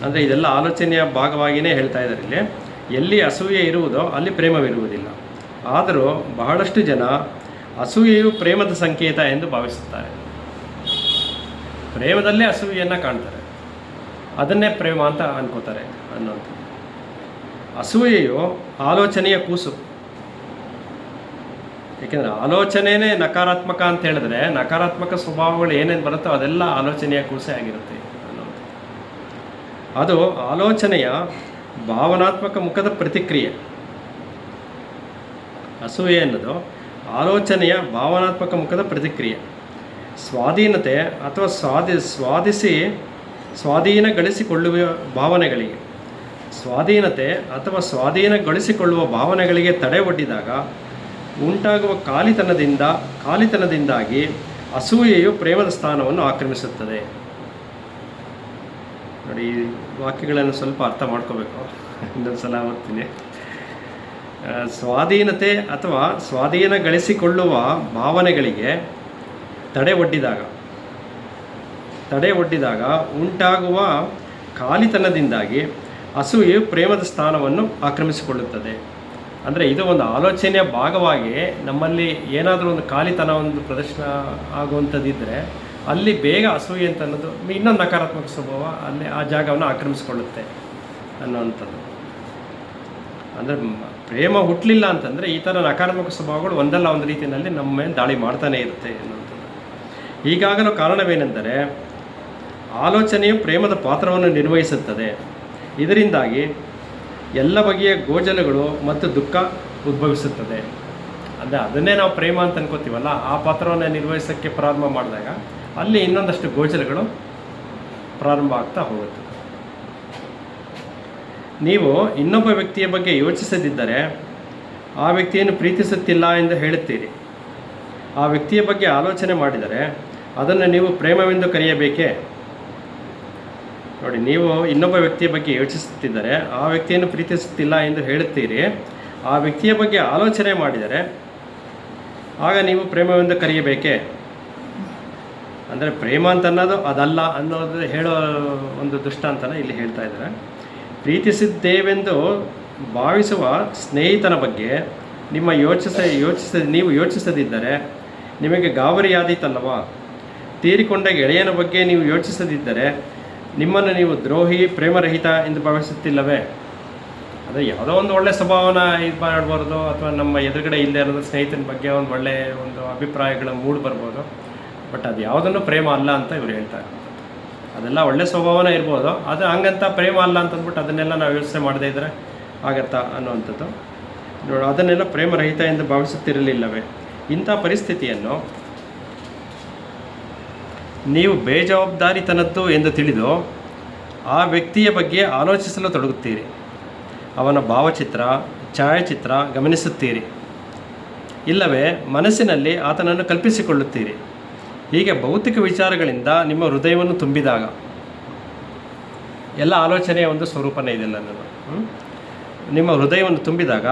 ಅಂದರೆ ಇದೆಲ್ಲ ಆಲೋಚನೆಯ ಭಾಗವಾಗಿಯೇ ಹೇಳ್ತಾ ಇದ್ದಾರೆ ಇಲ್ಲಿ. ಎಲ್ಲಿ ಅಸೂಯೆ ಇರುವುದೋ ಅಲ್ಲಿ ಪ್ರೇಮವಿರುವುದಿಲ್ಲ. ಆದರೂ ಬಹಳಷ್ಟು ಜನ ಅಸೂಯೆಯು ಪ್ರೇಮದ ಸಂಕೇತ ಎಂದು ಭಾವಿಸುತ್ತಾರೆ. ಪ್ರೇಮದಲ್ಲೇ ಅಸೂಯೆಯನ್ನು ಕಾಣ್ತಾರೆ, ಅದನ್ನೇ ಪ್ರೇಮ ಅಂತ ಅನ್ಕೋತಾರೆ ಅನ್ನೋದು. ಅಸೂಯೆಯು ಆಲೋಚನೆಯ ಕೂಸು. ಏಕೆಂದರೆ ಆಲೋಚನೆಯೇ ನಕಾರಾತ್ಮಕ ಅಂತ ಹೇಳಿದ್ರೆ ನಕಾರಾತ್ಮಕ ಸ್ವಭಾವಗಳು ಏನೇನು ಬರುತ್ತೋ ಅದೆಲ್ಲ ಆಲೋಚನೆಯ ಕೂಸೆ ಆಗಿರುತ್ತೆ ಅನ್ನೋದು. ಅದು ಆಲೋಚನೆಯ ಭಾವನಾತ್ಮಕ ಮುಖದ ಪ್ರತಿಕ್ರಿಯೆ. ಅಸೂಯೆ ಅನ್ನೋದು ಆಲೋಚನೆಯ ಭಾವನಾತ್ಮಕ ಮುಖದ ಪ್ರತಿಕ್ರಿಯೆ. ಸ್ವಾಧೀನತೆ ಅಥವಾ ಸ್ವಾಧೀನಗೊಳಿಸಿಕೊಳ್ಳುವ ಭಾವನೆಗಳಿಗೆ ತಡೆ ಒಡ್ಡಿದಾಗ ಉಂಟಾಗುವ ಖಾಲಿತನದಿಂದಾಗಿ ಅಸೂಯೆಯು ಪ್ರೇಮದ ಸ್ಥಾನವನ್ನು ಆಕ್ರಮಿಸುತ್ತದೆ. ನೋಡಿ, ಈ ವಾಕ್ಯಗಳನ್ನು ಸ್ವಲ್ಪ ಅರ್ಥ ಮಾಡ್ಕೋಬೇಕು. ಇನ್ನೊಂದು ಸಲ ಓದ್ತೀನಿ. ಸ್ವಾಧೀನತೆ ಅಥವಾ ಸ್ವಾಧೀನಗೊಳಿಸಿಕೊಳ್ಳುವ ಭಾವನೆಗಳಿಗೆ ತಡೆ ಒಡ್ಡಿದಾಗ ಉಂಟಾಗುವ ಖಾಲಿತನದಿಂದಾಗಿ ಅಸೂಯೆಯು ಪ್ರೇಮದ ಸ್ಥಾನವನ್ನು ಆಕ್ರಮಿಸಿಕೊಳ್ಳುತ್ತದೆ. ಅಂದರೆ ಇದು ಒಂದು ಆಲೋಚನೆಯ ಭಾಗವಾಗಿ ನಮ್ಮಲ್ಲಿ ಏನಾದರೂ ಒಂದು ಖಾಲಿತನ ಒಂದು ಪ್ರದರ್ಶನ ಆಗುವಂಥದ್ದಿದ್ದರೆ ಅಲ್ಲಿ ಬೇಗ ಅಸೂಯೆ ಅಂತ ಅನ್ನೋದು ಇನ್ನೊಂದು ನಕಾರಾತ್ಮಕ ಸ್ವಭಾವ ಅಲ್ಲಿ ಆ ಜಾಗವನ್ನು ಆಕ್ರಮಿಸಿಕೊಳ್ಳುತ್ತೆ ಅನ್ನೋವಂಥದ್ದು. ಅಂದರೆ ಪ್ರೇಮ ಹುಟ್ಟಲಿಲ್ಲ ಅಂತಂದರೆ ಈ ಥರ ನಕಾರಾತ್ಮಕ ಸ್ವಭಾವಗಳು ಒಂದಲ್ಲ ಒಂದು ರೀತಿಯಲ್ಲಿ ನಮ್ಮ ಮೇಲೆ ದಾಳಿ ಮಾಡ್ತಾನೆ ಇರುತ್ತೆ ಅನ್ನುವಂಥದ್ದು. ಹೀಗಾಗಲು ಕಾರಣವೇನೆಂದರೆ ಆಲೋಚನೆಯು ಪ್ರೇಮದ ಪಾತ್ರವನ್ನು ನಿರ್ವಹಿಸುತ್ತದೆ. ಇದರಿಂದಾಗಿ ಎಲ್ಲ ಬಗೆಯ ಗೋಜಲುಗಳು ಮತ್ತು ದುಃಖ ಉದ್ಭವಿಸುತ್ತದೆ. ಅಂದರೆ ಅದನ್ನೇ ನಾವು ಪ್ರೇಮ ಅಂತ ಅನ್ಕೋತೀವಲ್ಲ, ಆ ಪಾತ್ರವನ್ನು ನಿರ್ವಹಿಸೋಕ್ಕೆ ಪ್ರಾರಂಭ ಮಾಡಿದಾಗ ಅಲ್ಲಿ ಇನ್ನೊಂದಷ್ಟು ಗೋಚರಗಳು ಪ್ರಾರಂಭ ಆಗ್ತಾ ಹೋಗುತ್ತೆ. ನೀವು ಇನ್ನೊಬ್ಬ ವ್ಯಕ್ತಿಯ ಬಗ್ಗೆ ಯೋಚಿಸದಿದ್ದರೆ ಆ ವ್ಯಕ್ತಿಯನ್ನು ಪ್ರೀತಿಸುತ್ತಿಲ್ಲ ಎಂದು ಹೇಳುತ್ತೀರಿ. ಆ ವ್ಯಕ್ತಿಯ ಬಗ್ಗೆ ಆಲೋಚನೆ ಮಾಡಿದರೆ ಅದನ್ನು ನೀವು ಪ್ರೇಮವೆಂದು ಕರೆಯಬೇಕೇ? ನೋಡಿ, ನೀವು ಇನ್ನೊಬ್ಬ ವ್ಯಕ್ತಿಯ ಬಗ್ಗೆ ಯೋಚಿಸುತ್ತಿದ್ದರೆ ಆ ವ್ಯಕ್ತಿಯನ್ನು ಪ್ರೀತಿಸುತ್ತಿಲ್ಲ ಎಂದು ಹೇಳುತ್ತೀರಿ. ಆ ವ್ಯಕ್ತಿಯ ಬಗ್ಗೆ ಆಲೋಚನೆ ಮಾಡಿದರೆ ಆಗ ನೀವು ಪ್ರೇಮವೆಂದು ಕರೆಯಬೇಕೇ? ಅಂದರೆ ಪ್ರೇಮ ಅಂತ ಅನ್ನೋದು ಅದಲ್ಲ ಅನ್ನೋದು ಹೇಳೋ ಒಂದು ದೃಷ್ಟಾಂತನ ಇಲ್ಲಿ ಹೇಳ್ತಾ ಇದ್ದಾರೆ. ಪ್ರೀತಿಸಿದ್ದೇವೆಂದು ಭಾವಿಸುವ ಸ್ನೇಹಿತನ ಬಗ್ಗೆ ನೀವು ಯೋಚಿಸದಿದ್ದರೆ ನಿಮಗೆ ಗಾಬರಿಯಾದೀತಲ್ಲವಾ? ತೀರಿಕೊಂಡ ಗೆಳೆಯನ ಬಗ್ಗೆ ನೀವು ಯೋಚಿಸದಿದ್ದರೆ ನಿಮ್ಮನ್ನು ನೀವು ದ್ರೋಹಿ, ಪ್ರೇಮರಹಿತ ಎಂದು ಭಾವಿಸುತ್ತಿಲ್ಲವೇ? ಅದೇ ಯಾವುದೋ ಒಂದು ಒಳ್ಳೆಯ ಸ್ವಭಾವನ ಇದು ಮಾಡಬಾರ್ದು, ಅಥವಾ ನಮ್ಮ ಎದುರುಗಡೆ ಇಲ್ಲದೆ ಇರೋದು ಸ್ನೇಹಿತನ ಬಗ್ಗೆ ಒಂದು ಒಳ್ಳೆಯ ಒಂದು ಅಭಿಪ್ರಾಯಗಳ ಮೂಡ್ ಬರ್ಬೋದು. ಬಟ್ ಅದು ಯಾವುದನ್ನು ಪ್ರೇಮ ಅಲ್ಲ ಅಂತ ಇವರು ಹೇಳ್ತಾರೆ. ಅದೆಲ್ಲ ಒಳ್ಳೆಯ ಸ್ವಭಾವನ ಇರ್ಬೋದು, ಅದು ಹಂಗಂತ ಪ್ರೇಮ ಅಲ್ಲ ಅಂತಂದ್ಬಿಟ್ಟು ಅದನ್ನೆಲ್ಲ ನಾವು ಯೋಚನೆ ಮಾಡದೇ ಇದ್ದರೆ ಆಗತ್ತಾ ಅನ್ನುವಂಥದ್ದು. ನೋಡಿ, ಅದನ್ನೆಲ್ಲ ಪ್ರೇಮರಹಿತ ಎಂದು ಭಾವಿಸುತ್ತಿರಲಿಲ್ಲವೇ? ಇಂಥ ಪರಿಸ್ಥಿತಿಯನ್ನು ನೀವು ಬೇಜವಾಬ್ದಾರಿತನದ್ದು ಎಂದು ತಿಳಿದು ಆ ವ್ಯಕ್ತಿಯ ಬಗ್ಗೆ ಆಲೋಚಿಸಲು ತೊಡಗುತ್ತೀರಿ. ಅವನ ಭಾವಚಿತ್ರ, ಛಾಯಾಚಿತ್ರ ಗಮನಿಸುತ್ತೀರಿ. ಇಲ್ಲವೇ ಮನಸ್ಸಿನಲ್ಲಿ ಆತನನ್ನು ಕಲ್ಪಿಸಿಕೊಳ್ಳುತ್ತೀರಿ. ಹೀಗೆ ಭೌತಿಕ ವಿಚಾರಗಳಿಂದ ನಿಮ್ಮ ಹೃದಯವನ್ನು ತುಂಬಿದಾಗ, ಎಲ್ಲ ಆಲೋಚನೆಯ ಒಂದು ಸ್ವರೂಪನೇ ಇದೆಲ್ಲ ನಿಮ್ಮ ಹೃದಯವನ್ನು ತುಂಬಿದಾಗ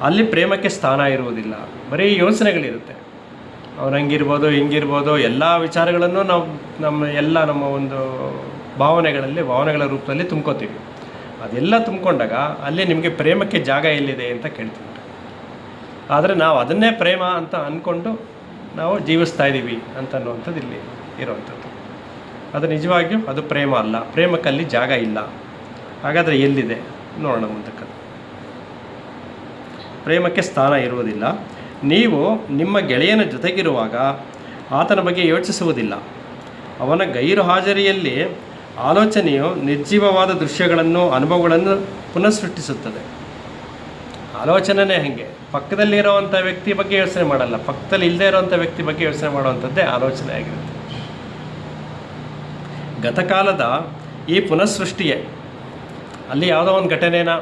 ಅಲ್ಲಿ ಪ್ರೇಮಕ್ಕೆ ಸ್ಥಾನ ಇರುವುದಿಲ್ಲ. ಬರೀ ಯೋಚನೆಗಳಿರುತ್ತೆ. ಅವ್ರು ಹಂಗಿರ್ಬೋದು, ಹಿಂಗಿರ್ಬೋದು, ಎಲ್ಲ ವಿಚಾರಗಳನ್ನು ನಾವು ನಮ್ಮ ಒಂದು ಭಾವನೆಗಳ ರೂಪದಲ್ಲಿ ತುಂಬ್ಕೋತೀವಿ. ಅದೆಲ್ಲ ತುಂಬಿಕೊಂಡಾಗ ಅಲ್ಲಿ ನಿಮಗೆ ಪ್ರೇಮಕ್ಕೆ ಜಾಗ ಎಲ್ಲಿದೆ ಅಂತ ಕೇಳ್ತೀವಿ. ಆದರೆ ನಾವು ಅದನ್ನೇ ಪ್ರೇಮ ಅಂತ ಅಂದ್ಕೊಂಡು ನಾವು ಜೀವಿಸ್ತಾ ಇದ್ದೀವಿ ಅಂತ ಅನ್ನುವಂಥದ್ದು ಇಲ್ಲಿ ಇರುವಂಥದ್ದು. ಅದು ನಿಜವಾಗಿಯೂ ಅದು ಪ್ರೇಮ ಅಲ್ಲ. ಪ್ರೇಮಕ್ಕಲ್ಲಿ ಜಾಗ ಇಲ್ಲ. ಹಾಗಾದರೆ ಎಲ್ಲಿದೆ ನೋಡೋಣ ಮುಂದಕ್ಕೆ. ಪ್ರೇಮಕ್ಕೆ ಸ್ಥಾನ ಇರುವುದಿಲ್ಲ. ನೀವು ನಿಮ್ಮ ಗೆಳೆಯನ ಜೊತೆಗಿರುವಾಗ ಆತನ ಬಗ್ಗೆ ಯೋಚಿಸುವುದಿಲ್ಲ. ಅವನ ಗೈರು ಹಾಜರಿಯಲ್ಲಿ ಆಲೋಚನೆಯು ನಿರ್ಜೀವವಾದ ದೃಶ್ಯಗಳನ್ನು, ಅನುಭವಗಳನ್ನು ಪುನಃ ಸೃಷ್ಟಿಸುತ್ತದೆ. ಆಲೋಚನೆಯೇ ಹಾಗೆ. ಪಕ್ಕದಲ್ಲಿರೋವಂಥ ವ್ಯಕ್ತಿ ಬಗ್ಗೆ ಯೋಚನೆ ಮಾಡಲ್ಲ, ಪಕ್ಕದಲ್ಲಿ ಇಲ್ಲದೆ ಇರೋವಂಥ ವ್ಯಕ್ತಿ ಬಗ್ಗೆ ಯೋಚನೆ ಮಾಡುವಂಥದ್ದೇ ಆಲೋಚನೆ ಆಗಿರುತ್ತೆ. ಗತಕಾಲದ ಈ ಪುನಃಸೃಷ್ಟಿಯೇ, ಅಲ್ಲಿ ಯಾವುದೋ ಒಂದು ಘಟನೆನ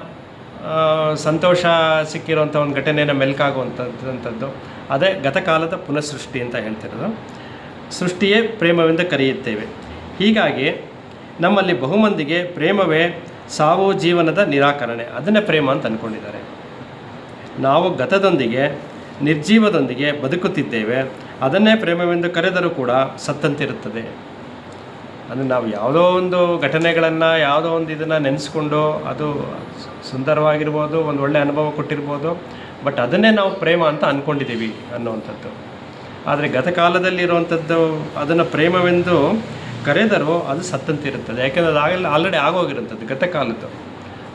ಸಂತೋಷ ಸಿಕ್ಕಿರೋಂಥ ಒಂದು ಘಟನೆನ ಮೆಲ್ಕಾಗುವಂಥದ್ದು, ಅದೇ ಗತಕಾಲದ ಪುನಃಸೃಷ್ಟಿ ಅಂತ ಹೇಳ್ತಿರೋದು. ಸೃಷ್ಟಿಯೇ ಪ್ರೇಮವೆಂದು ಕರೆಯುತ್ತೇವೆ. ಹೀಗಾಗಿ ನಮ್ಮಲ್ಲಿ ಬಹುಮಂದಿಗೆ ಪ್ರೇಮವೇ ಸಾವು ಜೀವನದ ನಿರಾಕರಣೆ, ಅದನ್ನೇ ಪ್ರೇಮ ಅಂತ ಅಂದ್ಕೊಂಡಿದ್ದಾರೆ. ನಾವು ಗತದೊಂದಿಗೆ ನಿರ್ಜೀವದೊಂದಿಗೆ ಬದುಕುತ್ತಿದ್ದೇವೆ, ಅದನ್ನೇ ಪ್ರೇಮವೆಂದು ಕರೆದರೂ ಕೂಡ ಸತ್ತಂತಿರುತ್ತದೆ. ಅಂದರೆ ನಾವು ಯಾವುದೋ ಒಂದು ಘಟನೆಗಳನ್ನು, ಯಾವುದೋ ಒಂದು ಇದನ್ನು ನೆನೆಸ್ಕೊಂಡು ಅದು ಸುಂದರವಾಗಿರ್ಬೋದು, ಒಂದು ಒಳ್ಳೆಯ ಅನುಭವ ಕೊಟ್ಟಿರ್ಬೋದು, ಬಟ್ ಅದನ್ನೇ ನಾವು ಪ್ರೇಮ ಅಂತ ಅಂದ್ಕೊಂಡಿದ್ದೀವಿ ಅನ್ನುವಂಥದ್ದು. ಆದರೆ ಗತಕಾಲದಲ್ಲಿರುವಂಥದ್ದು ಅದನ್ನು ಪ್ರೇಮವೆಂದು ಕರೆದರೂ ಅದು ಸತ್ತಂತಿರುತ್ತದೆ, ಯಾಕೆಂದರೆ ಅದು ಆಲ್ರೆಡಿ ಆಗೋಗಿರುವಂಥದ್ದು ಗತಕಾಲದ್ದು.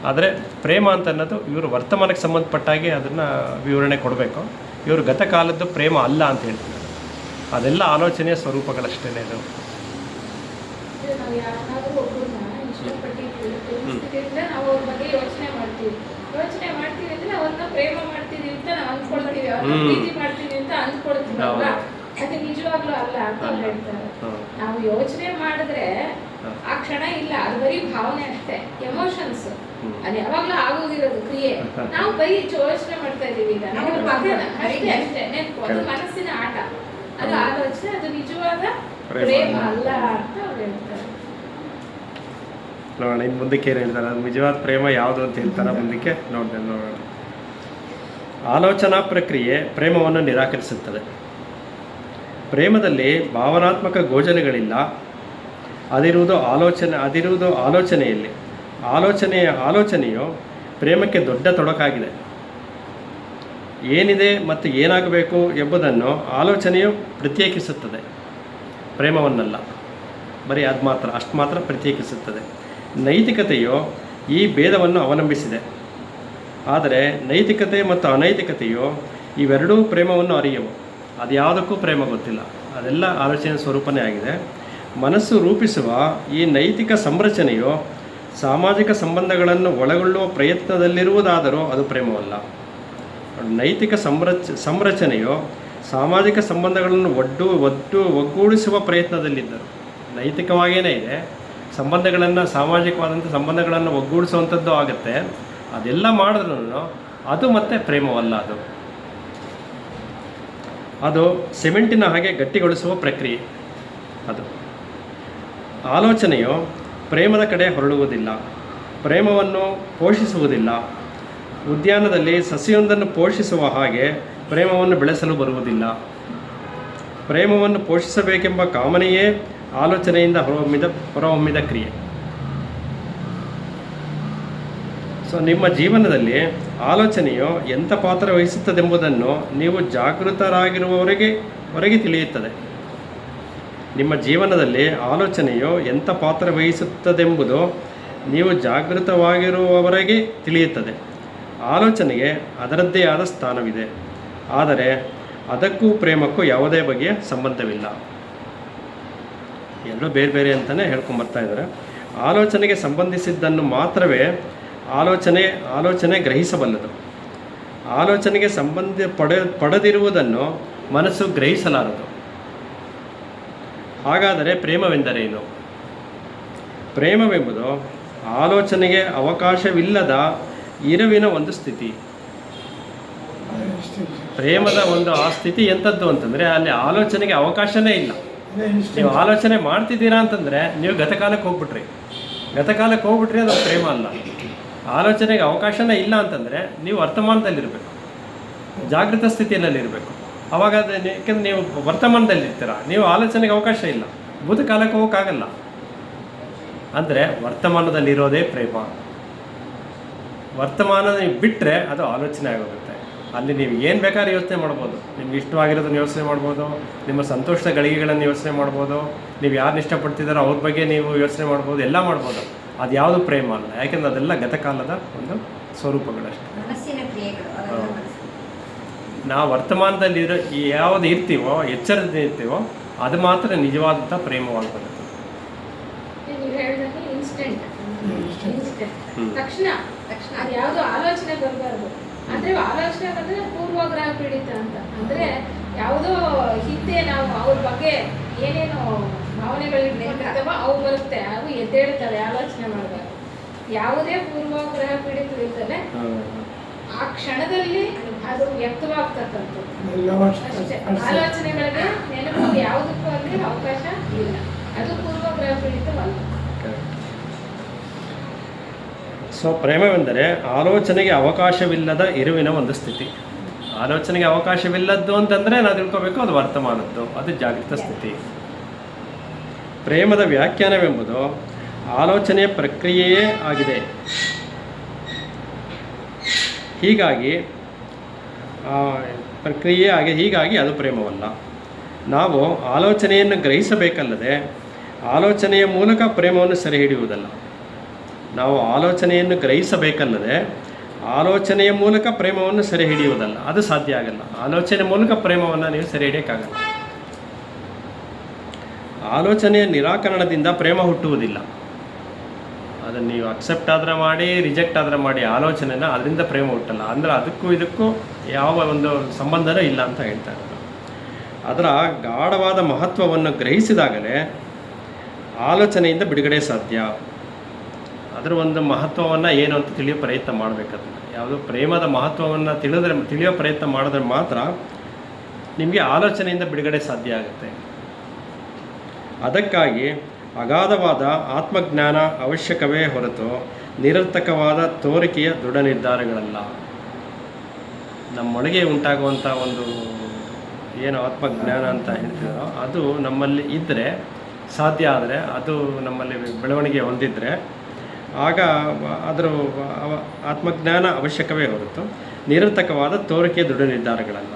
ಆದರೆ ಪ್ರೇಮ ಅಂತ ಅನ್ನೋದು ಇವರು ವರ್ತಮಾನಕ್ಕೆ ಸಂಬಂಧಪಟ್ಟಾಗೆ ಅದನ್ನು ವಿವರಣೆ ಕೊಡಬೇಕು. ಇವರು ಗತಕಾಲದ್ದು ಪ್ರೇಮ ಅಲ್ಲ ಅಂತ ಹೇಳ್ತಿದ್ದಾರೆ. ಅದೆಲ್ಲ ಆಲೋಚನೆಯ ಸ್ವರೂಪಗಳಷ್ಟೇ ಇದು. ನಾವು ಯಾರಾದರೂ ಒಬ್ಬರನ್ನ ಇಷ್ಟಪಟ್ಟಿದ್ದೀವಿ, ಪ್ರೇಮಿಸ್ತಿದ್ರೆ ನಾವು ಅವ್ರ ಬಗ್ಗೆ ಯೋಚನೆ ಮಾಡ್ತೀವಿ ಅಂದ್ರೆ ಅವ್ರನ್ನ ಪ್ರೇಮ ಮಾಡ್ತೀವಿ ಅಂತ ನಾವು ಅಂದ್ಕೊಳ್ತೀವಿ, ಅವ್ರನ್ನ ಪ್ರೀತಿ ಮಾಡ್ತೀವಿ ಅಂತ ಅಂದ್ಕೊಳ್ತೀವಲ್ಲ, ಅದು ನಿಜವಾಗ್ಲೂ ಅಲ್ಲ ಅಂತ ಅವ್ರು ಹೇಳ್ತಾರೆ. ನಾವು ಯೋಚನೆ ಮಾಡಿದ್ರೆ ಆ ಕ್ಷಣ ಇಲ್ಲ, ಅದು ಬರೀ ಭಾವನೆ ಅಷ್ಟೇ, ಎಮೋಷನ್ಸ್, ಅದು ಯಾವಾಗ್ಲೂ ಆಗೋಗಿರೋದು ಕ್ರಿಯೆ. ನಾವು ಬರೀ ಯೋಚನೆ ಮಾಡ್ತಾ ಇದೀವಿ ಈಗ, ಅಷ್ಟೇ ಅಷ್ಟೇ ನೆನಪು, ಅದು ಮನಸ್ಸಿನ ಆಟ, ಅದು ಆಲೋಚನೆ, ಅದು ನಿಜವಾದ ಪ್ರೇಮ ಅಲ್ಲ ಅಂತ ಅವ್ರು ಹೇಳ್ತಾರೆ. ನೋಡೋಣ ಇನ್ನು ಮುಂದಕ್ಕೆ ಏನು ಹೇಳ್ತಾರೆ, ಅದು ನಿಜವಾದ ಪ್ರೇಮ ಯಾವುದು ಅಂತ ಹೇಳ್ತಾರೆ ಮುಂದಕ್ಕೆ ನೋಡೋಣ. ಆಲೋಚನಾ ಪ್ರಕ್ರಿಯೆ ಪ್ರೇಮವನ್ನು ನಿರಾಕರಿಸುತ್ತದೆ. ಪ್ರೇಮದಲ್ಲಿ ಭಾವನಾತ್ಮಕ ಗೋಚರಗಳಿಲ್ಲ, ಅದಿರುವುದು ಆಲೋಚನೆಯಲ್ಲಿ. ಆಲೋಚನೆಯು ಪ್ರೇಮಕ್ಕೆ ದೊಡ್ಡ ತೊಡಕಾಗಿದೆ. ಏನಿದೆ ಮತ್ತು ಏನಾಗಬೇಕು ಎಂಬುದನ್ನು ಆಲೋಚನೆಯು ಪ್ರತ್ಯೇಕಿಸುತ್ತದೆ, ಪ್ರೇಮವನ್ನಲ್ಲ. ಬರೀ ಅಷ್ಟು ಮಾತ್ರ ಪ್ರತ್ಯೇಕಿಸುತ್ತದೆ. ನೈತಿಕತೆಯು ಈ ಭೇದವನ್ನು ಅವಲಂಬಿಸಿದೆ. ಆದರೆ ನೈತಿಕತೆ ಮತ್ತು ಅನೈತಿಕತೆಯು ಇವೆರಡೂ ಪ್ರೇಮವನ್ನು ಅರಿಯವು. ಅದು ಯಾವುದಕ್ಕೂ ಪ್ರೇಮ ಗೊತ್ತಿಲ್ಲ, ಅದೆಲ್ಲ ಆಲೋಚನೆ ಸ್ವರೂಪನೇ ಆಗಿದೆ. ಮನಸ್ಸು ರೂಪಿಸುವ ಈ ನೈತಿಕ ಸಂರಚನೆಯು ಸಾಮಾಜಿಕ ಸಂಬಂಧಗಳನ್ನು ಒಳಗೊಳ್ಳುವ ಪ್ರಯತ್ನದಲ್ಲಿರುವುದಾದರೂ ಅದು ಪ್ರೇಮವಲ್ಲ. ನೈತಿಕ ಸಂರಚನೆಯು ಸಾಮಾಜಿಕ ಸಂಬಂಧಗಳನ್ನು ಒಗ್ಗೂಡಿಸುವ ಪ್ರಯತ್ನದಲ್ಲಿದ್ದರು. ನೈತಿಕವಾಗಿಯೇ ಇದೆ, ಸಂಬಂಧಗಳನ್ನು, ಸಾಮಾಜಿಕವಾದಂಥ ಸಂಬಂಧಗಳನ್ನು ಒಗ್ಗೂಡಿಸುವಂಥದ್ದು ಆಗುತ್ತೆ. ಅದೆಲ್ಲ ಮಾಡಿದ್ರೂ ಅದು ಮತ್ತೆ ಪ್ರೇಮವಲ್ಲ. ಅದು ಸಿಮೆಂಟಿನ ಹಾಗೆ ಗಟ್ಟಿಗೊಳಿಸುವ ಪ್ರಕ್ರಿಯೆ. ಅದು ಆಲೋಚನೆಯು ಪ್ರೇಮದ ಕಡೆ ಹೊರಡುವುದಿಲ್ಲ, ಪ್ರೇಮವನ್ನು ಪೋಷಿಸುವುದಿಲ್ಲ. ಉದ್ಯಾನದಲ್ಲಿ ಸಸಿಯೊಂದನ್ನು ಪೋಷಿಸುವ ಹಾಗೆ ಪ್ರೇಮವನ್ನು ಬೆಳೆಸಲು ಬರುವುದಿಲ್ಲ. ಪ್ರೇಮವನ್ನು ಪೋಷಿಸಬೇಕೆಂಬ ಕಾಮನೆಯೇ ಆಲೋಚನೆಯಿಂದ ಹೊರಹೊಮ್ಮಿದ ಕ್ರಿಯೆ. ಸೊ ನಿಮ್ಮ ಜೀವನದಲ್ಲಿ ಆಲೋಚನೆಯು ಎಂಥ ಪಾತ್ರ ವಹಿಸುತ್ತದೆಂಬುದನ್ನು ನೀವು ಜಾಗೃತರಾಗಿರುವವರೆಗೆ ತಿಳಿಯುತ್ತದೆ. ನಿಮ್ಮ ಜೀವನದಲ್ಲಿ ಆಲೋಚನೆಯು ಎಂಥ ಪಾತ್ರ ವಹಿಸುತ್ತದೆಂಬುದು ನೀವು ಜಾಗೃತವಾಗಿರುವವರೆಗೆ ತಿಳಿಯುತ್ತದೆ. ಆಲೋಚನೆಗೆ ಅದರದ್ದೇ ಆದ ಸ್ಥಾನವಿದೆ, ಆದರೆ ಅದಕ್ಕೂ ಪ್ರೇಮಕ್ಕೂ ಯಾವುದೇ ಬಗೆಯ ಸಂಬಂಧವಿಲ್ಲ. ಎಲ್ಲರೂ ಬೇರೆ ಬೇರೆ ಅಂತಲೇ ಹೇಳ್ಕೊಂಬರ್ತಾ ಇದ್ದಾರೆ. ಆಲೋಚನೆಗೆ ಸಂಬಂಧಿಸಿದ್ದನ್ನು ಮಾತ್ರವೇ ಆಲೋಚನೆ ಗ್ರಹಿಸಬಲ್ಲದು. ಆಲೋಚನೆಗೆ ಪಡೆದಿರುವುದನ್ನು ಮನಸ್ಸು ಗ್ರಹಿಸಲಾರದು. ಹಾಗಾದರೆ ಪ್ರೇಮವೆಂದರೇನು? ಪ್ರೇಮವೆಂಬುದು ಆಲೋಚನೆಗೆ ಅವಕಾಶವಿಲ್ಲದ ಇರುವಿನ ಒಂದು ಸ್ಥಿತಿ. ಪ್ರೇಮದ ಒಂದು ಆ ಸ್ಥಿತಿ ಎಂಥದ್ದು ಅಂತಂದರೆ ಅಲ್ಲಿ ಆಲೋಚನೆಗೆ ಅವಕಾಶನೇ ಇಲ್ಲ. ನೀವು ಆಲೋಚನೆ ಮಾಡ್ತಿದ್ದೀರಾ ಅಂತಂದರೆ ನೀವು ಗತಕಾಲಕ್ಕೆ ಹೋಗ್ಬಿಟ್ರಿ ಅದು ಪ್ರೇಮ ಅಲ್ಲ. ಆಲೋಚನೆಗೆ ಅವಕಾಶನೇ ಇಲ್ಲ ಅಂತಂದರೆ ನೀವು ವರ್ತಮಾನದಲ್ಲಿರಬೇಕು, ಜಾಗೃತ ಸ್ಥಿತಿಯಲ್ಲಿರಬೇಕು. ಆವಾಗ ಯಾಕೆಂದರೆ ನೀವು ವರ್ತಮಾನದಲ್ಲಿರ್ತೀರ, ನೀವು ಆಲೋಚನೆಗೆ ಅವಕಾಶ ಇಲ್ಲ, ಭೂತಕಾಲಕ್ಕೆ ಹೋಗೋಕ್ಕಾಗಲ್ಲ. ಅಂದರೆ ವರ್ತಮಾನದಲ್ಲಿರೋದೇ ಪ್ರೇಮ. ವರ್ತಮಾನ ನೀವು ಬಿಟ್ಟರೆ ಅದು ಆಲೋಚನೆ ಆಗೋಗುತ್ತೆ. ಅಲ್ಲಿ ನೀವು ಏನು ಬೇಕಾದ್ರೂ ಯೋಚನೆ ಮಾಡ್ಬೋದು, ನಿಮ್ಗೆ ಇಷ್ಟವಾಗಿರೋದನ್ನು ಯೋಚನೆ ಮಾಡ್ಬೋದು, ನಿಮ್ಮ ಸಂತೋಷದ ಗಳಿಗೆಗಳನ್ನು ಯೋಚನೆ ಮಾಡ್ಬೋದು, ನೀವು ಯಾರನ್ನ ಇಷ್ಟಪಡ್ತಿದ್ದಾರೋ ಅವ್ರ ಬಗ್ಗೆ ನೀವು ಯೋಚನೆ ಮಾಡ್ಬೋದು, ಎಲ್ಲ ಮಾಡ್ಬೋದು. ಅದು ಯಾವುದು ಪ್ರೇಮ ಅಲ್ಲ, ಯಾಕೆಂದರೆ ಅದೆಲ್ಲ ಗತಕಾಲದ ಒಂದು ಸ್ವರೂಪಗಳಷ್ಟೇ. ಮನಸ್ಸಿನ ಕ್ರಿಯೆಗಳು. ನಾವು ವರ್ತಮಾನದಲ್ಲಿರೋ ಯಾವುದು ಇರ್ತೀವೋ, ಎಚ್ಚರದಿಂದ ಇರ್ತೀವೋ, ಅದು ಮಾತ್ರ ನಿಜವಾದಂಥ ಪ್ರೇಮವಾಗ್ಬರುತ್ತೆ. ನೀವು ಹೇಳಿದಂಗೆ ಇನ್ಸ್ಟೆಂಟ್ ತಕ್ಷಣ ಅದು ಯಾವುದೋ ಆಲೋಚನೆ ಬರಬಾರ್ದು. ಅಂದ್ರೆ ಆಲೋಚನೆ ಅಂದ್ರೆ ಪೂರ್ವಗ್ರಹ ಪೀಡಿತ ಅಂತ. ಅಂದ್ರೆ ಯಾವುದೋ ಹಿಂದೆ ನಾವು ಅವ್ರ ಬಗ್ಗೆ ಏನೇನು ಭಾವನೆಗಳು ಇಟ್ಕೊಂಡಿರ್ತೇವೋ ಅವು ಬರುತ್ತೆ, ಅವು ಎದ್ದೇಳ್ತವೆ ಆಲೋಚನೆ ಮಾಡಿದಾಗ. ಯಾವುದೇ ಪೂರ್ವಗ್ರಹ ಪೀಡಿತವಿರ್ತದೆ ಆ ಕ್ಷಣದಲ್ಲಿ ಅದು ವ್ಯಕ್ತವಾಗ್ತಕ್ಕಂಥದ್ದು ಅಷ್ಟೇ. ಆಲೋಚನೆಗಳಿಗೆ ನೆನಪು ಯಾವುದಕ್ಕೂ ಅಲ್ಲಿ ಅವಕಾಶ ಇಲ್ಲ, ಅದು ಪೂರ್ವಗ್ರಹ ಪೀಡಿತವಲ್ಲ. ಸೊ ಪ್ರೇಮವೆಂದರೆ ಆಲೋಚನೆಗೆ ಅವಕಾಶವಿಲ್ಲದ ಇರುವಿನ ಒಂದು ಸ್ಥಿತಿ. ಆಲೋಚನೆಗೆ ಅವಕಾಶವಿಲ್ಲದ್ದು ಅಂತಂದರೆ ನಾವು ತಿಳ್ಕೋಬೇಕು ಅದು ವರ್ತಮಾನದ್ದು, ಅದು ಜಾಗೃತ ಸ್ಥಿತಿ. ಪ್ರೇಮದ ವ್ಯಾಖ್ಯಾನವೆಂಬುದು ಆಲೋಚನೆಯ ಪ್ರಕ್ರಿಯೆಯೇ ಆಗಿದೆ. ಹೀಗಾಗಿ ಅದು ಪ್ರೇಮವಲ್ಲ. ನಾವು ಆಲೋಚನೆಯನ್ನು ಗ್ರಹಿಸಬೇಕಲ್ಲದೆ ಆಲೋಚನೆಯ ಮೂಲಕ ಪ್ರೇಮವನ್ನು ಸೆರೆ ಹಿಡಿಯುವುದಲ್ಲ. ನಾವು ಆಲೋಚನೆಯನ್ನು ಗ್ರಹಿಸಬೇಕಲ್ಲದೆ ಆಲೋಚನೆಯ ಮೂಲಕ ಪ್ರೇಮವನ್ನು ಸೆರೆ ಹಿಡಿಯುವುದಲ್ಲ, ಅದು ಸಾಧ್ಯ ಆಗಲ್ಲ. ಆಲೋಚನೆ ಮೂಲಕ ಪ್ರೇಮವನ್ನು ನೀವು ಸೆರೆ ಹಿಡಿಯೋಕ್ಕಾಗಲ್ಲ. ಆಲೋಚನೆಯ ನಿರಾಕರಣದಿಂದ ಪ್ರೇಮ ಹುಟ್ಟುವುದಿಲ್ಲ. ಅದನ್ನು ನೀವು ಅಕ್ಸೆಪ್ಟ್ ಆದ್ರೆ ಮಾಡಿ, ರಿಜೆಕ್ಟ್ ಆದ್ರೆ ಮಾಡಿ, ಆಲೋಚನೆನ ಅದರಿಂದ ಪ್ರೇಮ ಹುಟ್ಟಲ್ಲ. ಅಂದರೆ ಅದಕ್ಕೂ ಇದಕ್ಕೂ ಯಾವ ಒಂದು ಸಂಬಂಧನೂ ಇಲ್ಲ ಅಂತ ಹೇಳ್ತಾ ಇರೋದು. ಅದರ ಗಾಢವಾದ ಮಹತ್ವವನ್ನು ಗ್ರಹಿಸಿದಾಗಲೇ ಆಲೋಚನೆಯಿಂದ ಬಿಡುಗಡೆ ಸಾಧ್ಯ. ಅದರ ಒಂದು ಮಹತ್ವವನ್ನು ಏನು ಅಂತ ತಿಳಿಯೋ ಪ್ರಯತ್ನ ಮಾಡಬೇಕದನ್ನು. ಯಾವುದು ಪ್ರೇಮದ ಮಹತ್ವವನ್ನು ತಿಳಿಯೋ ಪ್ರಯತ್ನ ಮಾಡಿದ್ರೆ ಮಾತ್ರ ನಿಮಗೆ ಆಲೋಚನೆಯಿಂದ ಬಿಡುಗಡೆ ಸಾಧ್ಯ ಆಗುತ್ತೆ. ಅದಕ್ಕಾಗಿ ಅಗಾಧವಾದ ಆತ್ಮಜ್ಞಾನ ಅವಶ್ಯಕವೇ ಹೊರತು ನಿರರ್ಥಕವಾದ ತೋರಿಕೆಯ ದೃಢ ನಿರ್ಧಾರಗಳಲ್ಲ. ನಮ್ಮೊಳಗೆ ಉಂಟಾಗುವಂಥ ಒಂದು ಏನು ಆತ್ಮಜ್ಞಾನ ಅಂತ ಹೇಳ್ತೀರೋ ಅದು ನಮ್ಮಲ್ಲಿ ಇದ್ದರೆ, ಸಾಧ್ಯ ಆದರೆ, ಅದು ನಮ್ಮಲ್ಲಿ ಬೆಳವಣಿಗೆ ಹೊಂದಿದ್ರೆ ಆಗ ಅದರ ಆತ್ಮಜ್ಞಾನ ಅವಶ್ಯಕವೇ ಹೊರತು ನಿರರ್ಥಕವಾದ ತೋರಿಕೆಯ ದೃಢ ನಿರ್ಧಾರಗಳಲ್ಲ.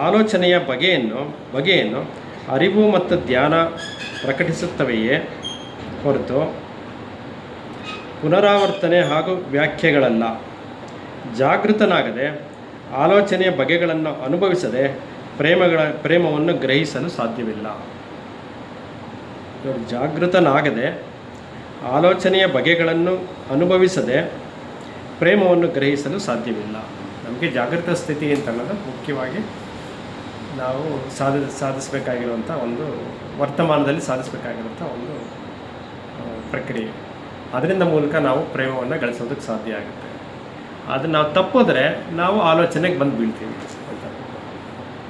ಆಲೋಚನೆಯ ಬಗೆಯನ್ನು ಅರಿವು ಮತ್ತು ಧ್ಯಾನ ಪ್ರಕಟಿಸುತ್ತವೆಯೇ ಹೊರತು ಪುನರಾವರ್ತನೆ ಹಾಗೂ ವ್ಯಾಖ್ಯೆಗಳಲ್ಲ. ಜಾಗೃತನಾಗದೆ ಆಲೋಚನೆಯ ಬಗೆಗಳನ್ನು ಅನುಭವಿಸದೆ ಪ್ರೇಮವನ್ನು ಗ್ರಹಿಸಲು ಸಾಧ್ಯವಿಲ್ಲ. ಜಾಗೃತನಾಗದೆ ಆಲೋಚನೆಯ ಬಗೆಗಳನ್ನು ಅನುಭವಿಸದೆ ಪ್ರೇಮವನ್ನು ಗ್ರಹಿಸಲು ಸಾಧ್ಯವಿಲ್ಲ. ನಮಗೆ ಜಾಗೃತ ಸ್ಥಿತಿ ಅಂತ ಅನ್ನೋದು ಮುಖ್ಯವಾಗಿ ನಾವು ಸಾಧಿಸಬೇಕಾಗಿರುವಂಥ ಒಂದು ವರ್ತಮಾನದಲ್ಲಿ ಸಾಧಿಸಬೇಕಾಗಿರುವಂಥ ಒಂದು ಪ್ರಕ್ರಿಯೆ. ಅದರಿಂದ ಮೂಲಕ ನಾವು ಪ್ರೇಮವನ್ನು ಗಳಿಸೋದಕ್ಕೆ ಸಾಧ್ಯ ಆಗುತ್ತೆ. ಅದನ್ನು ನಾವು ತಪ್ಪಿದ್ರೆ ನಾವು ಆಲೋಚನೆಗೆ ಬಂದು ಬೀಳ್ತೀವಿ ಅಂತ.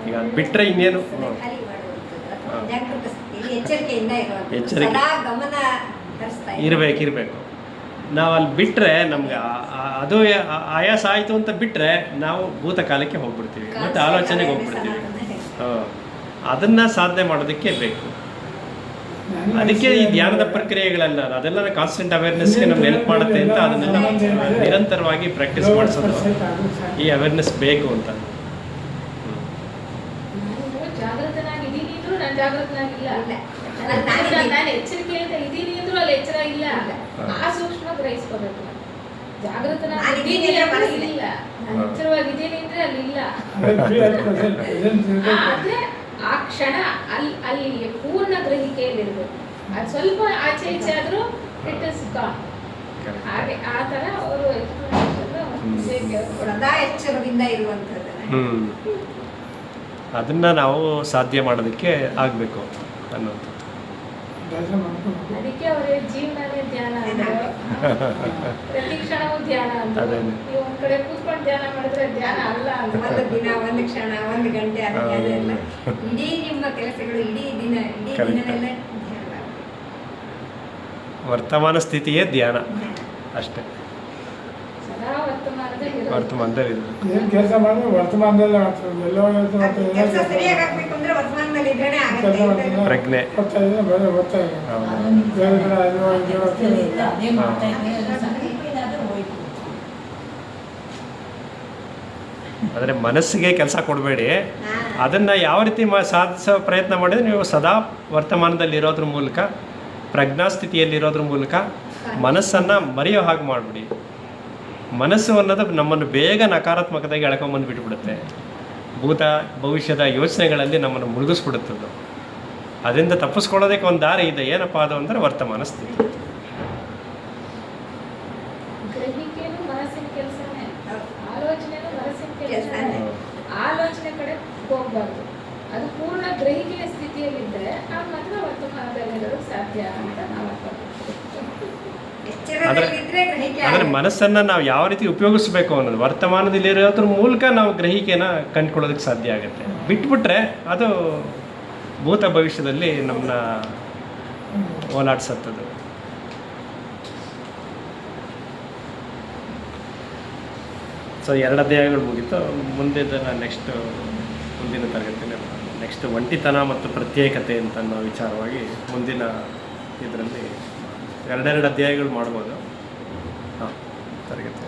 ಈಗ ಅದು ಬಿಟ್ಟರೆ ಇನ್ನೇನು ಇರಬೇಕು. ನಾವು ಅಲ್ಲಿ ಬಿಟ್ಟರೆ ನಮ್ಗೆ ಅದು ಆಯಾಸ ಆಯಿತು ಅಂತ ಬಿಟ್ಟರೆ ನಾವು ಭೂತಕಾಲಕ್ಕೆ ಹೋಗ್ಬಿಡ್ತೀವಿ, ಮತ್ತು ಆಲೋಚನೆಗೆ ಹೋಗ್ಬಿಡ್ತೀವಿ. ಅದನ್ನು ಸಾಧನೆ ಮಾಡೋದಕ್ಕೆ ಬೇಕು. ಅದಕ್ಕೆ ಈ ಧ್ಯಾನದ ಪ್ರಕ್ರಿಯೆಗಳೆಲ್ಲ ಅದೆಲ್ಲ ಕಾನ್ಸ್ಟೆಂಟ್ ಅವೇರ್ನೆಸ್ಗೆ ನಮ್ಗೆ ಹೆಲ್ಪ್ ಮಾಡುತ್ತೆ ಅಂತ ಅದನ್ನೆಲ್ಲ ನಿರಂತರವಾಗಿ ಪ್ರಾಕ್ಟೀಸ್ ಮಾಡಿಸೋದು. ಈ ಅವೇರ್ನೆಸ್ ಬೇಕು ಅಂತ. ಜಾಗೃತನಾಗಿದ್ದೀನಿ ಅಂದ್ರೂ ನಾನು ಜಾಗೃತನಾಗಿಲ್ಲ, ನಾನು ಎಚ್ಚರಿಕೆಯಿಂದ ಇದ್ದೀನಿ ಅಂದ್ರೂ ಅಲ್ಲಿ ಎಚ್ಚರ ಇಲ್ಲ. ಆ ಸೂಕ್ಷ್ಮ ಗ್ರಹಿಸ್ಕೋಬೇಕು. ಜಾಗೃತನಾಗಿದ್ದೀನಿ ಇಲ್ಲ, ನಾನು ಎಚ್ಚರವಾಗಿದ್ದೀನಿ ಅಂದ್ರೆ ಅಲ್ಲಿ ಇಲ್ಲ. ಆದ್ರೆ ಆ ಕ್ಷಣ ಅಲ್ಲಿ ಪೂರ್ಣ ಗ್ರಹಿಕೆಯಲ್ಲಿರ್ಬೇಕು. ಅದು ಸ್ವಲ್ಪ ಆಚೆ ಈಚೆ ಆದ್ರೂ ಇಟ್ ಇಸ್ ಗಾನ್. ಹಾಗೆ ಆ ಥರ ಅವರು ಸದಾ ಎಚ್ಚರದಿಂದ ಇರುವಂಥದ್ದು ಅದನ್ನ ನಾವು ಸಾಧ್ಯ ಮಾಡೋದಕ್ಕೆ ಆಗಬೇಕು ಅನ್ನೋದು. ಅದಕ್ಕೆ ಅವರೇ ಜೀವನನೇ ಧ್ಯಾನ ಅಂದ್ರೆ ಪ್ರತಿ ಕ್ಷಣವೂ ಧ್ಯಾನ ಅಂತ. ನೀವು ಒಂದ್ ಕಡೆ ಕೂತ್ಕೊಂಡು ಧ್ಯಾನ ಮಾಡಿದ್ರೆ ಧ್ಯಾನ ಅಲ್ಲ ಅಂತ. ಒಂದು ದಿನ, ಒಂದು ಕ್ಷಣ, ಒಂದು ಗಂಟೆ ಅದೆಲ್ಲ ಇಡೀ ನಿಮ್ಮ ಕೆಲಸಗಳು ಇಡೀ ದಿನವೆಲ್ಲ ಧ್ಯಾನ. ವರ್ತಮಾನ ಸ್ಥಿತಿಯೇ ಧ್ಯಾನ ಅಷ್ಟೇ. ಸದಾ ವರ್ತಮಾನದಲ್ಲಿ ಏನು ಕೆಲಸ ಮಾಡಿದ್ರೆ ವರ್ತಮಾನದಲ್ಲೇ ಎಲ್ಲೋ ಕೆಲಸ ಸರಿಯಾಗಿ ಆಗ್ಬೇಕು ಅಂದ್ರೆ ವರ್ತಮಾನದಲ್ಲಿ ಇದ್ರೇನೆ ಆಗುತ್ತೆ. ಪ್ರಜ್ಞೆ ಆದರೆ ಮನಸ್ಸಿಗೆ ಕೆಲಸ ಕೊಡಬೇಡಿ. ಅದನ್ನು ಯಾವ ರೀತಿ ಸಾಧಿಸೋ ಪ್ರಯತ್ನ ಮಾಡಿದ್ರೆ ನೀವು ಸದಾ ವರ್ತಮಾನದಲ್ಲಿ ಇರೋದ್ರ ಮೂಲಕ, ಪ್ರಜ್ಞಾಸ್ಥಿತಿಯಲ್ಲಿರೋದ್ರ ಮೂಲಕ ಮನಸ್ಸನ್ನು ಮರೆಯೋ ಹಾಗೆ ಮಾಡಿಬಿಡಿ. ಮನಸ್ಸು ಅನ್ನೋದು ನಮ್ಮನ್ನು ಬೇಗ ನಕಾರಾತ್ಮಕತೆಗೆ ಎಳ್ಕೊಂಬಂದು ಬಿಟ್ಬಿಡುತ್ತೆ. ಭೂತ ಭವಿಷ್ಯದ ಯೋಚನೆಗಳಲ್ಲಿ ನಮ್ಮನ್ನು ಮುಳುಗಿಸ್ಬಿಡುತ್ತದು. ಅದರಿಂದ ತಪ್ಪಿಸ್ಕೊಳ್ಳೋದಕ್ಕೆ ಒಂದು ದಾರಿ ಇದೆ. ಏನಪ್ಪ ಅದು ಅಂದರೆ ವರ್ತಮಾನ ಸ್ಥಿತಿ. ಗ್ರಹಿಕೆಯನ್ನು ಮನಸ್ಸಿನ ಕೆಲಸನೇ, ಆಲೋಚನೆಯನ್ನು ಹೋಗ್ಬಾರ್ದು. ಅದು ಪೂರ್ಣ ಗ್ರಹಿಕೆಯ ಸ್ಥಿತಿಯಲ್ಲಿದ್ದರೆ ಆಗ ಮಾತ್ರ ವರ್ತಮಾನದಲ್ಲಿರೋದು ಸಾಧ್ಯ ಅಂತ ನಾವು ಅರ್ಥ ಮಾಡ್ತೀವಿ. ಎಚ್ಚರದಲ್ಲಿದ್ರೆ ಗ್ರಹಿಕೆ ಅಂದರೆ ಆಗುತ್ತೆ. ಮನಸ್ಸನ್ನು ನಾವು ಯಾವ ರೀತಿ ಉಪಯೋಗಿಸ್ಬೇಕು ಅನ್ನೋದು ವರ್ತಮಾನದಲ್ಲಿರೋದ್ರ ಮೂಲಕ ನಾವು ಗ್ರಹಿಕೆನ ಕಂಡುಕೊಳ್ಳೋದಕ್ಕೆ ಸಾಧ್ಯ ಆಗುತ್ತೆ. ಬಿಟ್ಬಿಟ್ರೆ ಅದು ಭೂತ ಭವಿಷ್ಯದಲ್ಲಿ ನಮ್ಮನ್ನ ಓಲಾಡ್ಸತ್ತದು. ಸೊ 2 ಅಧ್ಯಾಯಗಳು ಮುಗೀತು. ಮುಂದಿನ ಮುಂದಿನ ತರಗತಿಯಲ್ಲಿ ನೆಕ್ಸ್ಟ್ ಒಂಟಿತನ ಮತ್ತು ಪ್ರತ್ಯೇಕತೆ ಅಂತ ಅನ್ನೋ ವಿಚಾರವಾಗಿ ಮುಂದಿನ ಇದರಲ್ಲಿ 2 ಅಧ್ಯಾಯಗಳು ಮಾಡ್ಬೋದು. ಹಾಂ, ತರಗತಿ